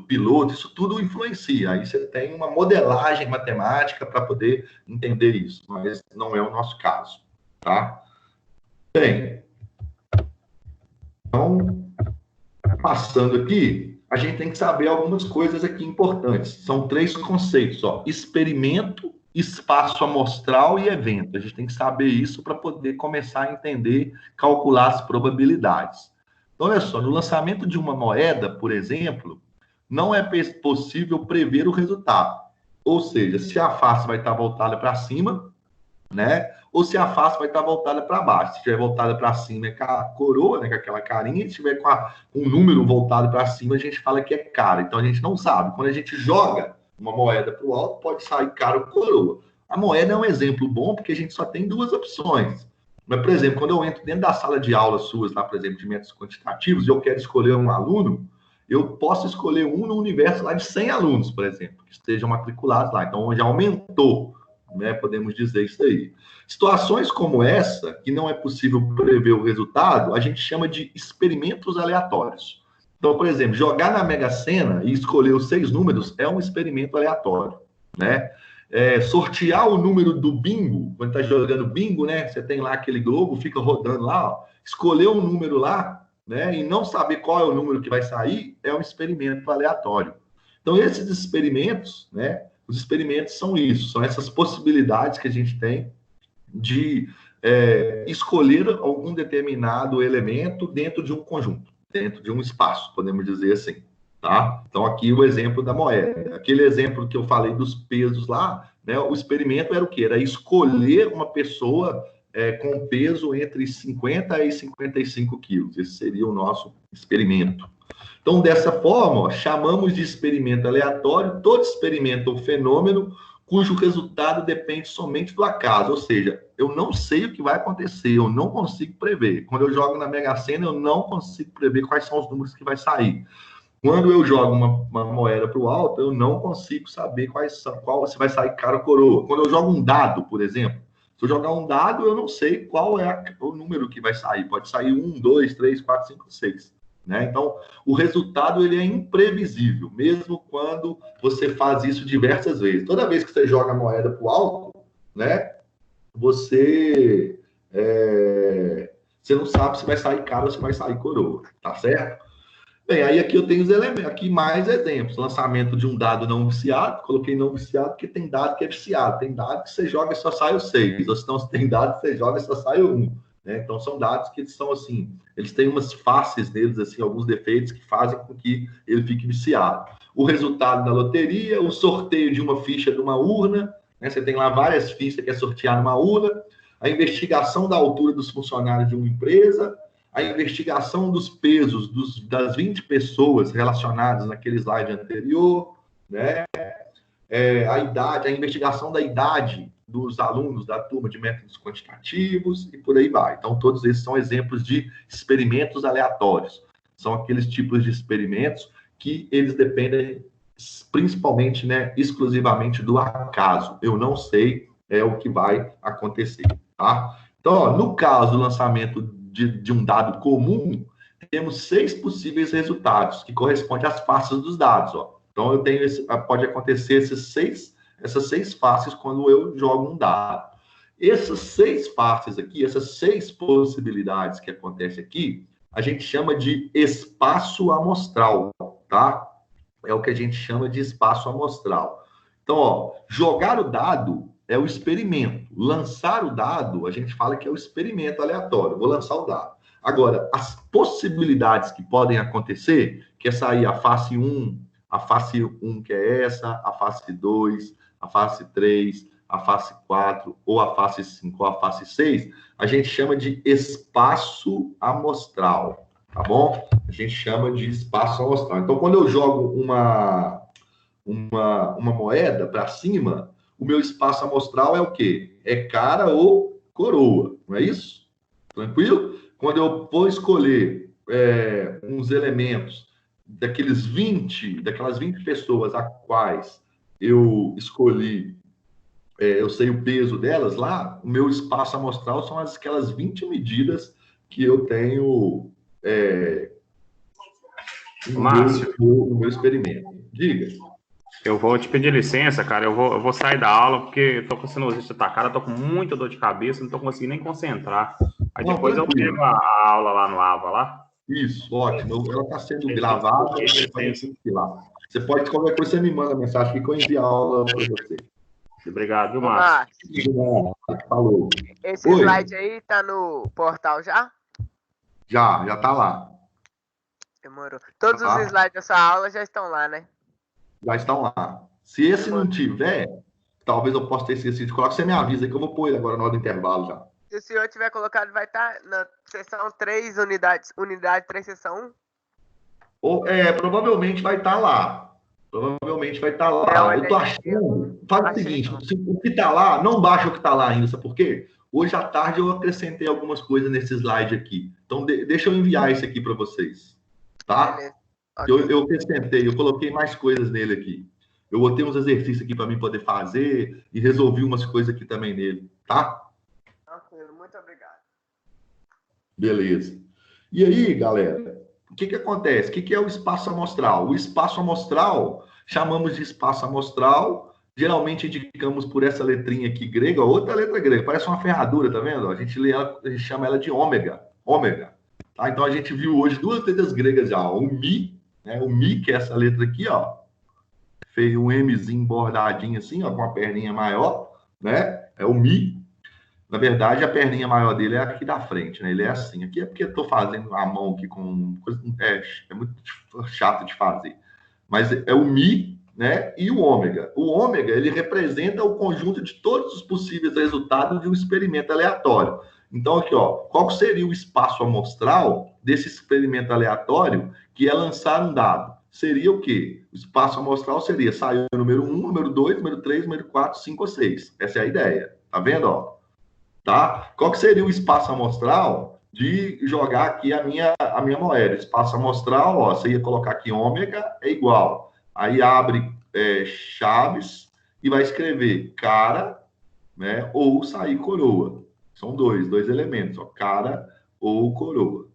Speaker 1: piloto, isso tudo influencia. Aí você tem uma modelagem matemática para poder entender isso, mas não é o nosso caso, tá? Bem, Então, passando aqui, a gente tem que saber algumas coisas aqui importantes. São 3 conceitos, ó: experimento, espaço amostral e evento. A gente tem que saber isso para poder começar a entender, calcular as probabilidades. Então, olha só, no lançamento de uma moeda, por exemplo, não é possível prever o resultado. Ou seja, se a face vai estar voltada para cima, né? Ou se a face vai estar voltada para baixo. Se estiver voltada para cima, é com a coroa, né? Com aquela carinha. Se estiver com um número voltado para cima, a gente fala que é cara. Então, a gente não sabe. Quando a gente joga uma moeda para o alto, pode sair cara ou coroa. A moeda é um exemplo bom, porque a gente só tem 2 opções. Mas, por exemplo, quando eu entro dentro da sala de aula suas, lá, por exemplo, de métodos quantitativos, e eu quero escolher um aluno, eu posso escolher um no universo lá de 100 alunos, por exemplo, que estejam matriculados lá. Então, já aumentou, né? Podemos dizer isso aí. Situações como essa, que não é possível prever o resultado, a gente chama de experimentos aleatórios. Então, por exemplo, jogar na Mega Sena e escolher os 6 números é um experimento aleatório, né? Sortear o número do bingo, quando está jogando bingo, né? Você tem lá aquele globo, fica rodando lá, ó, escolher um número lá, né? E não saber qual é o número que vai sair é um experimento aleatório. Então, esses experimentos, né? Os experimentos são isso, são essas possibilidades que a gente tem de escolher algum determinado elemento dentro de um conjunto, dentro de um espaço, podemos dizer assim. Tá? Então, aqui o exemplo da moeda. Aquele exemplo que eu falei dos pesos lá, né? O experimento era o quê? Era escolher uma pessoa com peso entre 50 e 55 quilos. Esse seria o nosso experimento. Então, dessa forma, ó, chamamos de experimento aleatório todo experimento ou fenômeno cujo resultado depende somente do acaso. Ou seja, eu não sei o que vai acontecer, eu não consigo prever. Quando eu jogo na Mega Sena, eu não consigo prever quais são os números que vai sair. Quando eu jogo uma moeda para o alto, eu não consigo saber qual se vai sair cara ou coroa. Quando eu jogo um dado, por exemplo, se eu jogar um dado, eu não sei qual é o número que vai sair. Pode sair 1, 2, 3, 4, 5, 6. Né? Então, o resultado ele é imprevisível, mesmo quando você faz isso diversas vezes. Toda vez que você joga a moeda para o alto, né, você não sabe se vai sair cara ou se vai sair coroa. Tá certo? Bem, aí aqui eu tenho os elementos, aqui mais exemplos. Lançamento de um dado não viciado, coloquei não viciado porque tem dado que é viciado. Tem dado que você joga e só sai o 6, ou senão tem dado que você joga e só sai o 1. Né? Então, são dados que são assim, eles têm umas faces deles, assim, alguns defeitos que fazem com que ele fique viciado. O resultado da loteria, o sorteio de uma ficha de uma urna, né? Você tem lá várias fichas que é sortear numa urna, a investigação da altura dos funcionários de uma empresa, a investigação dos pesos das 20 pessoas relacionadas naquele slide anterior, né? A idade, a investigação da idade dos alunos da turma de métodos quantitativos e por aí vai. Então, todos esses são exemplos de experimentos aleatórios. São aqueles tipos de experimentos que eles dependem principalmente, né, exclusivamente do acaso. Eu não sei o que vai acontecer, tá? Então, ó, no caso do lançamento de um dado comum, temos 6 possíveis resultados, que correspondem às faces dos dados, ó. Então, pode acontecer essas 6 faces quando eu jogo um dado. Essas 6 faces aqui, essas 6 possibilidades que acontecem aqui, a gente chama de espaço amostral, tá? É o que a gente chama de espaço amostral. Então, ó, jogar o dado é o experimento. Lançar o dado, a gente fala que é o experimento aleatório. Vou lançar o dado. Agora, as possibilidades que podem acontecer, que é sair a face 1, a face 1 que é essa, a face 2, a face 3, a face 4, ou a face 5, ou a face 6, a gente chama de espaço amostral, tá bom? A gente chama de espaço amostral. Então, quando eu jogo uma moeda para cima, o meu espaço amostral é o quê? É cara ou coroa, não é isso? Tranquilo? Quando eu vou escolher uns elementos daquelas 20 pessoas a quais eu escolhi, eu sei o peso delas lá, o meu espaço amostral são aquelas 20 medidas que eu tenho no meu experimento. Diga.
Speaker 8: Eu vou te pedir licença, cara. Eu vou sair da aula porque eu tô com sinusite atacada, tô com muita dor de cabeça, não tô conseguindo nem concentrar. Aí depois eu pego a aula lá no AVA lá.
Speaker 1: Isso, ótimo. Ela está sendo gravada. Você pode, qualquer coisa, você me manda mensagem que eu envio a aula para você.
Speaker 8: Obrigado, viu,
Speaker 6: Ô,
Speaker 8: Márcio?
Speaker 6: Márcio,
Speaker 1: Falou.
Speaker 6: esse
Speaker 1: Oi.
Speaker 6: slide aí tá no portal já?
Speaker 1: Já tá lá.
Speaker 6: Demorou. Todos os slides dessa aula já estão lá, né?
Speaker 1: Já estão lá. Se esse não tiver, talvez eu possa ter esquecido de colocar. Você me avisa que eu vou pôr ele agora na hora do intervalo já.
Speaker 6: Se o senhor tiver colocado, vai estar na seção 3, unidade 3, seção 1?
Speaker 1: Provavelmente vai estar lá. Provavelmente vai estar lá. Eu tô achando. Faz o seguinte: o que está lá, não baixa o que está lá ainda, sabe por quê? Hoje à tarde eu acrescentei algumas coisas nesse slide aqui. Então, deixa eu enviar isso aqui para vocês. Tá? Eu acrescentei, eu coloquei mais coisas nele aqui. Eu botei uns exercícios aqui para mim poder fazer e resolvi umas coisas aqui também nele. Tá?
Speaker 6: Tranquilo, muito obrigado.
Speaker 1: Beleza. E aí, galera, o que acontece? O que é o espaço amostral? O espaço amostral, chamamos de espaço amostral, geralmente indicamos por essa letrinha aqui grega, outra letra grega, parece uma ferradura, tá vendo? A gente chama ela de ômega. Tá? Então, a gente viu hoje duas letras gregas já, o Mi, né? O Mi, que é essa letra aqui, ó, fez um Mzinho bordadinho assim, ó, com a perninha maior, né? É o Mi. Na verdade, a perninha maior dele é aqui da frente, né? Ele é assim. Aqui é porque eu estou fazendo a mão aqui com coisa. É muito chato de fazer. Mas é o Mi, né? E o ômega. O ômega, ele representa o conjunto de todos os possíveis resultados de um experimento aleatório. Então, aqui, ó, qual seria o espaço amostral desse experimento aleatório que é lançar um dado? Seria o quê? O espaço amostral seria saiu o número 1, número 2, número 3, número 4, 5 ou 6. Essa é a ideia. Tá vendo, ó? Tá? Qual que seria o espaço amostral de jogar aqui a minha moeda? Espaço amostral, ó, você ia colocar aqui ômega é igual. Aí abre chaves e vai escrever cara, né, ou sair coroa. São dois elementos, ó, cara ou coroa.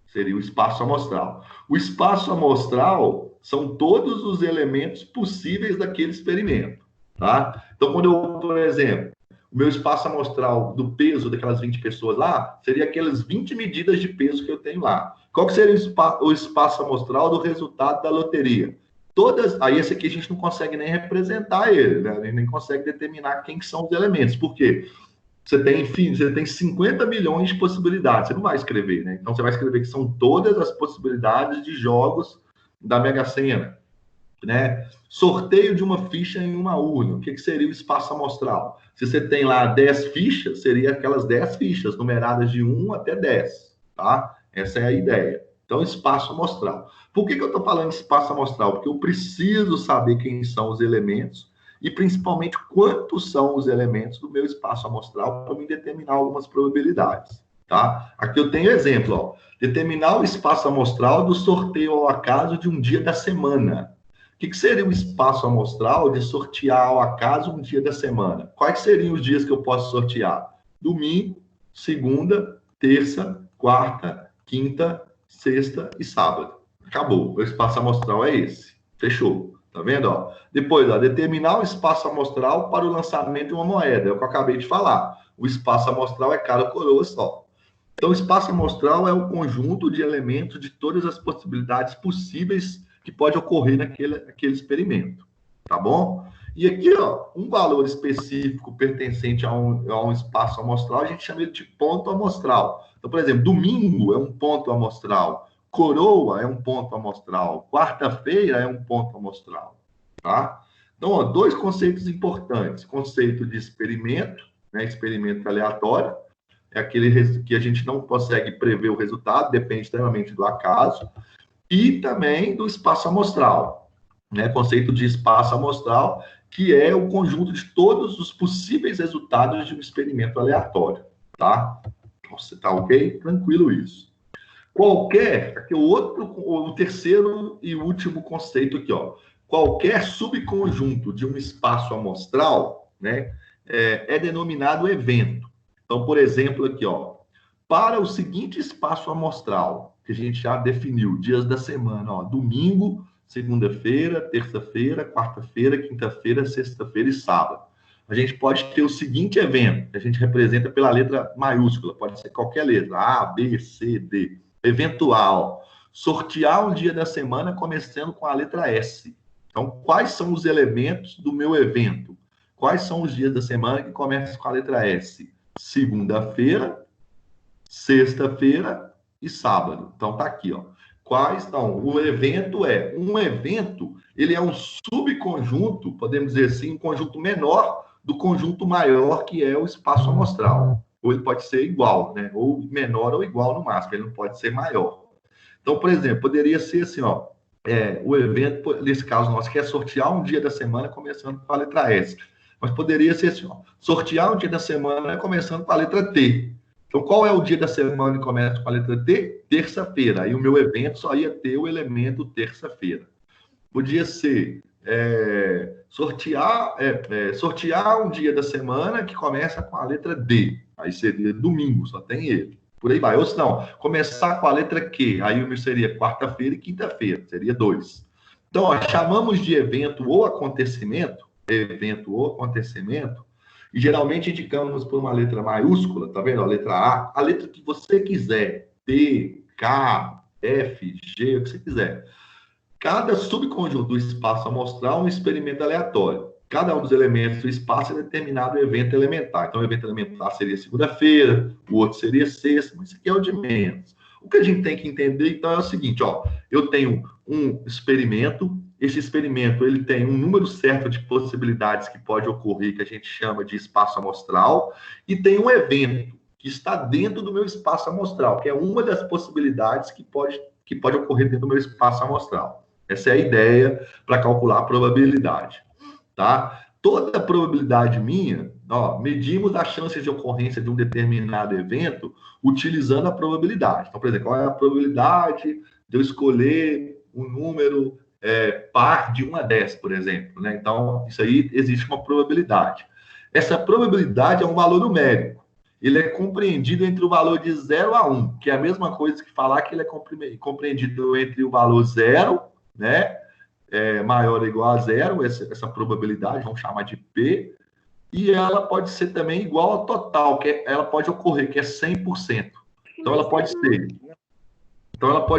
Speaker 1: Seria o espaço amostral. O espaço amostral são todos os elementos possíveis daquele experimento. Tá? Então, quando eu, por exemplo, o meu espaço amostral do peso daquelas 20 pessoas lá, seria aquelas 20 medidas de peso que eu tenho lá. Qual que seria o espaço amostral do resultado da loteria? Todas, aí esse aqui a gente não consegue nem representar ele, né? A gente nem consegue determinar quem que são os elementos. Por quê? Você tem 50 milhões de possibilidades, você não vai escrever, né? Então você vai escrever que são todas as possibilidades de jogos da Mega Sena, né? Sorteio de uma ficha em uma urna. O que seria o espaço amostral? Se você tem lá 10 fichas, seria aquelas 10 fichas, numeradas de 1 até 10, tá? Essa é a ideia. Então, espaço amostral. Por que eu estou falando de espaço amostral? Porque eu preciso saber quem são os elementos e, principalmente, quantos são os elementos do meu espaço amostral para me determinar algumas probabilidades, tá? Aqui eu tenho exemplo, ó. Determinar o espaço amostral do sorteio ao acaso de um dia da semana. O que seria o espaço amostral de sortear ao acaso um dia da semana? Quais seriam os dias que eu posso sortear? Domingo, segunda, terça, quarta, quinta, sexta e sábado. Acabou. O espaço amostral é esse. Fechou. Tá vendo? Ó? Depois, ó, determinar o espaço amostral para o lançamento de uma moeda. É o que eu acabei de falar. O espaço amostral é cada coroa só. Então, o espaço amostral é o conjunto de elementos de todas as possibilidades possíveis que pode ocorrer naquele experimento, tá bom? E aqui, ó, um valor específico pertencente a um espaço amostral, a gente chama ele de ponto amostral. Então, por exemplo, domingo é um ponto amostral, coroa é um ponto amostral, quarta-feira é um ponto amostral, tá? Então, ó, dois conceitos importantes. Conceito de experimento, né, experimento aleatório, é aquele que a gente não consegue prever o resultado, depende extremamente do acaso, e também do espaço amostral, né? Conceito de espaço amostral, que é o conjunto de todos os possíveis resultados de um experimento aleatório, tá? Você tá ok? Tranquilo isso. Aqui o terceiro e último conceito aqui, ó. Qualquer subconjunto de um espaço amostral, né, é denominado evento. Então, por exemplo, aqui, ó, para o seguinte espaço amostral, que a gente já definiu, dias da semana, ó, domingo, segunda-feira, terça-feira, quarta-feira, quinta-feira, sexta-feira e sábado. A gente pode ter o seguinte evento, que a gente representa pela letra maiúscula, pode ser qualquer letra, A, B, C, D. Eventual. Sortear um dia da semana começando com a letra S. Então, quais são os elementos do meu evento? Quais são os dias da semana que começam com a letra S? Segunda-feira, sexta-feira e sábado. Então, tá aqui, ó. Quais estão? O evento ele é um subconjunto, podemos dizer assim, um conjunto menor do conjunto maior, que é o espaço amostral. Ou ele pode ser igual, né? Ou menor ou igual no máximo, ele não pode ser maior. Então, por exemplo, poderia ser assim, ó, o evento, nesse caso nosso, que é sortear um dia da semana começando com a letra S. Mas poderia ser assim, ó, sortear um dia da semana começando com a letra T. Então, qual é o dia da semana que começa com a letra T? Terça-feira. Aí o meu evento só ia ter o elemento terça-feira. Podia ser sortear um dia da semana que começa com a letra D. Aí seria domingo, só tem ele. Por aí vai. Ou se não, começar com a letra Q. Aí o meu seria quarta-feira e quinta-feira. Seria 2. Então, ó, chamamos de evento ou acontecimento, e geralmente indicamos por uma letra maiúscula, tá vendo? A letra A, a letra que você quiser, T, K, F, G, o que você quiser. Cada subconjunto do espaço amostral é um experimento aleatório. Cada um dos elementos do espaço é determinado evento elementar. Então, o evento elementar seria segunda-feira, o outro seria sexta, mas isso aqui é o de menos. O que a gente tem que entender, então, é o seguinte, ó, eu tenho um experimento, esse experimento ele tem um número certo de possibilidades que pode ocorrer, que a gente chama de espaço amostral, e tem um evento que está dentro do meu espaço amostral, que é uma das possibilidades que pode ocorrer dentro do meu espaço amostral. Essa é a ideia para calcular a probabilidade, tá? Toda probabilidade minha, ó, medimos a chance de ocorrência de um determinado evento utilizando a probabilidade. Então, por exemplo, qual é a probabilidade de eu escolher um número par de 1 a 10, por exemplo, né? Então, isso aí existe uma probabilidade. Essa probabilidade é um valor numérico. Ele é compreendido entre o valor de 0 a 1, que é a mesma coisa que falar que ele é compreendido entre o valor 0, né? Maior ou igual a 0, essa probabilidade, vamos chamar de P, e ela pode ser também igual ao total, ela pode ocorrer, que é 100%. Então, ela pode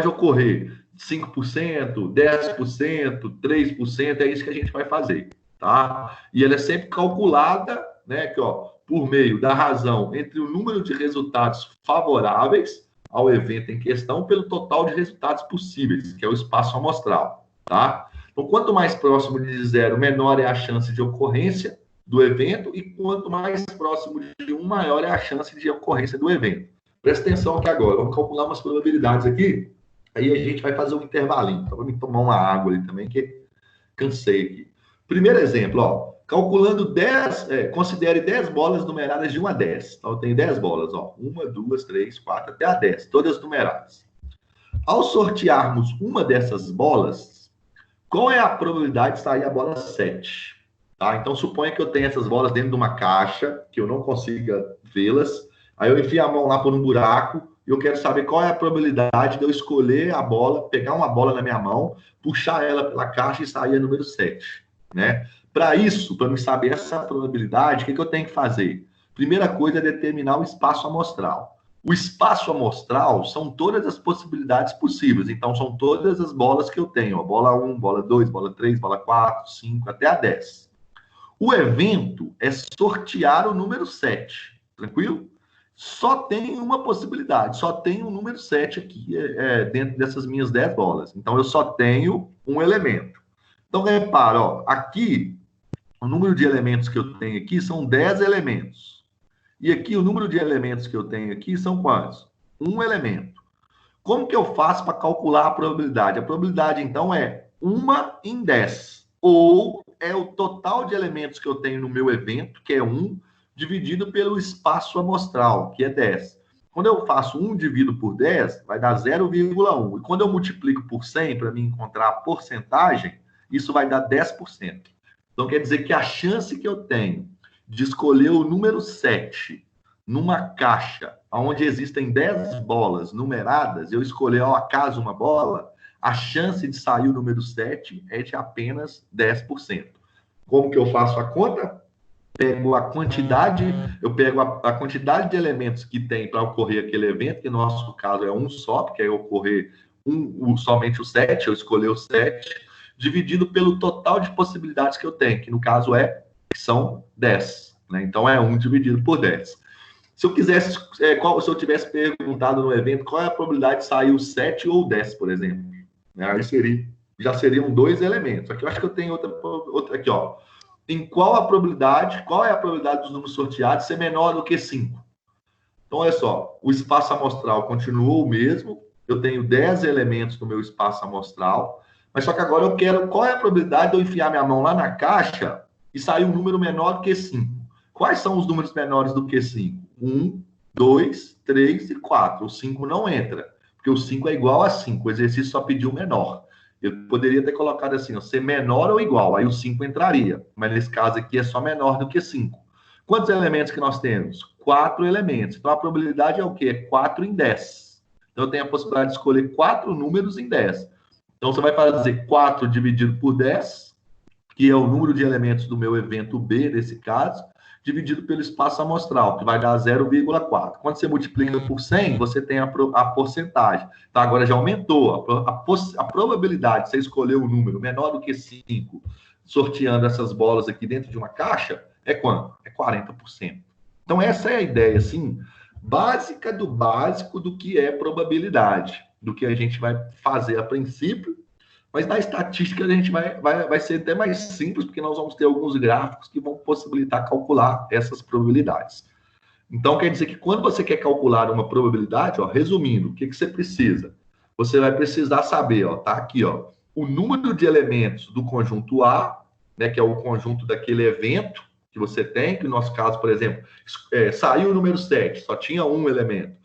Speaker 1: ocorrer 5%, 10%, 3%, é isso que a gente vai fazer, tá? E ela é sempre calculada, né, que, ó, por meio da razão entre o número de resultados favoráveis ao evento em questão pelo total de resultados possíveis, que é o espaço amostral, tá? Então, quanto mais próximo de 0, menor é a chance de ocorrência do evento, e quanto mais próximo de 1, maior é a chance de ocorrência do evento. Presta atenção aqui agora, vamos calcular umas probabilidades aqui, aí a gente vai fazer um intervalinho. Então, vamos tomar uma água ali também, que cansei aqui. Primeiro exemplo, ó, calculando 10, considere 10 bolas numeradas de 1 a 10. Então, eu tenho 10 bolas, ó, 1, 2, 3, 4, até a 10, todas numeradas. Ao sortearmos uma dessas bolas, qual é a probabilidade de sair a bola 7? Tá? Então, suponha que eu tenha essas bolas dentro de uma caixa, que eu não consiga vê-las, aí eu enfio a mão lá por um buraco, e eu quero saber qual é a probabilidade de eu escolher a bola, pegar uma bola na minha mão, puxar ela pela caixa e sair a número 7, né? Para isso, para me saber essa probabilidade, o que eu tenho que fazer? Primeira coisa é determinar o espaço amostral. O espaço amostral são todas as possibilidades possíveis. Então, são todas as bolas que eu tenho. Ó, bola 1, bola 2, bola 3, bola 4, 5, até a 10. O evento é sortear o número 7. Tranquilo? Só tem uma possibilidade. Só tem o número 7 aqui dentro dessas minhas 10 bolas. Então, eu só tenho um elemento. Então, repara, ó, aqui, o número de elementos que eu tenho aqui são 10 elementos. E aqui, o número de elementos que eu tenho aqui são quantos? Um elemento. Como que eu faço para calcular a probabilidade? A probabilidade, então, é 1 em 10. Ou é o total de elementos que eu tenho no meu evento, que é 1, dividido pelo espaço amostral, que é 10. Quando eu faço 1 dividido por 10, vai dar 0,1. E quando eu multiplico por 100, para mim encontrar a porcentagem, isso vai dar 10%. Então, quer dizer que a chance que eu tenho de escolher o número 7 numa caixa onde existem 10 bolas numeradas, eu escolher ao acaso uma bola, a chance de sair o número 7 é de apenas 10%. Como que eu faço a conta? pego a quantidade, eu pego a quantidade de elementos que tem para ocorrer aquele evento, que no nosso caso é um só, porque aí ocorrer somente o 7, eu escolher o 7, dividido pelo total de possibilidades que eu tenho, que no caso são 10. Né? Então é 1 dividido por 10. Se eu quisesse, se eu tivesse perguntado no evento qual é a probabilidade de sair o 7 ou o 10, por exemplo, né? Aí já seriam 2 elementos. Aqui eu acho que eu tenho outra aqui, ó. Qual é a probabilidade dos números sorteados ser menor do que 5? Então, olha só, o espaço amostral continua o mesmo, eu tenho 10 elementos no meu espaço amostral, mas só que agora eu quero qual é a probabilidade de eu enfiar minha mão lá na caixa e sair um número menor do que 5. Quais são os números menores do que 5? 1, 2, 3 e 4. O 5 não entra, porque o 5 é igual a 5. O exercício só pediu menor. Eu poderia ter colocado assim, ó, ser menor ou igual, aí o 5 entraria. Mas nesse caso aqui é só menor do que 5. Quantos elementos que nós temos? 4 elementos. Então a probabilidade é o quê? É 4 em 10. Então eu tenho a possibilidade de escolher 4 números em 10. Então você vai fazer 4 dividido por 10, que é o número de elementos do meu evento B, nesse caso, dividido pelo espaço amostral, que vai dar 0,4. Quando você multiplica por 100, você tem a porcentagem. Então, agora já aumentou. A probabilidade de você escolher um número menor do que 5, sorteando essas bolas aqui dentro de uma caixa, é quanto? É 40%. Então, essa é a ideia, assim, básica do básico do que é probabilidade, do que a gente vai fazer a princípio. Mas na estatística a gente vai ser até mais simples, porque nós vamos ter alguns gráficos que vão possibilitar calcular essas probabilidades. Então, quer dizer que quando você quer calcular uma probabilidade, ó, resumindo, o que você precisa? Você vai precisar saber, ó, tá aqui, ó, o número de elementos do conjunto A, né, que é o conjunto daquele evento que você tem, que no nosso caso, por exemplo, saiu o número 7, só tinha um elemento,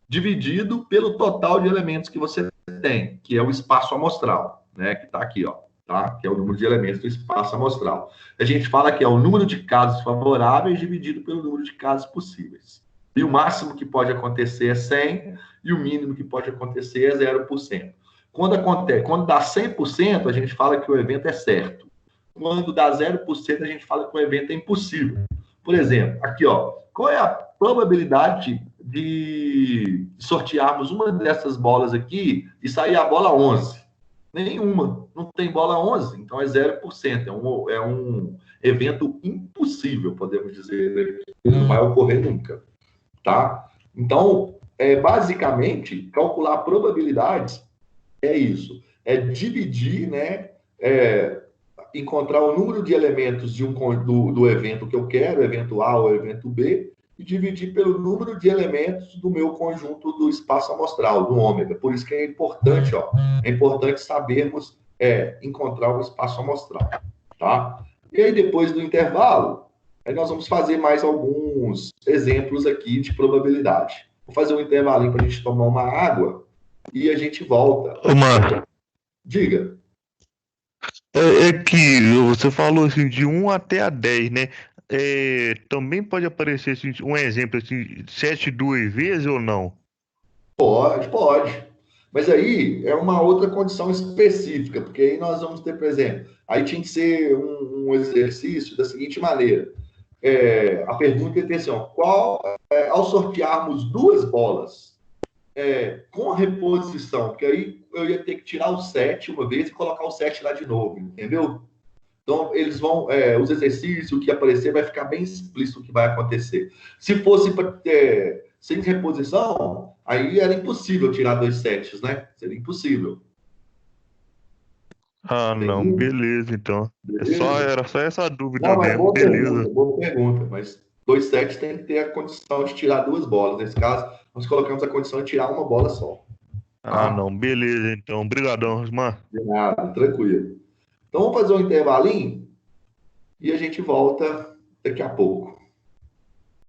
Speaker 1: dividido pelo total de elementos que você tem, que é o espaço amostral. Né, que está aqui, ó, tá? Que é o número de elementos do espaço amostral. A gente fala que é o número de casos favoráveis dividido pelo número de casos possíveis. E o máximo que pode acontecer é 100 e o mínimo que pode acontecer é 0%. Quando dá 100%, a gente fala que o evento é certo. Quando dá 0%, a gente fala que o evento é impossível. Por exemplo, aqui, ó, qual é a probabilidade de sortearmos uma dessas bolas aqui e sair a bola 11? Nenhuma. Não tem bola 11, então é 0%. É um evento impossível, podemos dizer. Não vai ocorrer nunca. Tá? Então, basicamente, calcular probabilidades é isso. É dividir, né? Encontrar o número de elementos do evento que eu quero, evento A ou evento B, e dividir pelo número de elementos do meu conjunto do espaço amostral, do ômega. Por isso que é importante, ó, é importante sabermos encontrar o espaço amostral, tá? E aí, depois do intervalo, aí nós vamos fazer mais alguns exemplos aqui de probabilidade. Vou fazer um intervalinho para a gente tomar uma água e a gente volta.
Speaker 14: Ô, Marco.
Speaker 1: Diga.
Speaker 14: É que você falou assim, de 1 até a 10, né? Também pode aparecer assim, um exemplo assim, 7 duas vezes ou não?
Speaker 1: Pode. Mas aí é uma outra condição específica, porque aí nós vamos ter, por exemplo, aí tinha que ser um exercício da seguinte maneira. A pergunta é assim, ó, ao sortearmos 2 bolas com a reposição, porque aí eu ia ter que tirar o 7 uma vez e colocar o 7 lá de novo, entendeu? Então, eles vão, os exercícios, o que aparecer, vai ficar bem explícito o que vai acontecer. Se fosse sem reposição, aí era impossível tirar 2 sets, né? Seria impossível.
Speaker 14: Ah, não, beleza, então.
Speaker 1: Beleza?
Speaker 14: Era só essa dúvida
Speaker 1: Não,
Speaker 14: mesmo, beleza.
Speaker 1: Boa pergunta, mas 2 sets tem que ter a condição de tirar 2 bolas. Nesse caso, nós colocamos a condição de tirar uma bola só.
Speaker 14: Ah, não, beleza, então. Obrigadão, Osmar.
Speaker 1: De nada, tranquilo. Então, vamos fazer um intervalinho e a gente volta daqui a pouco.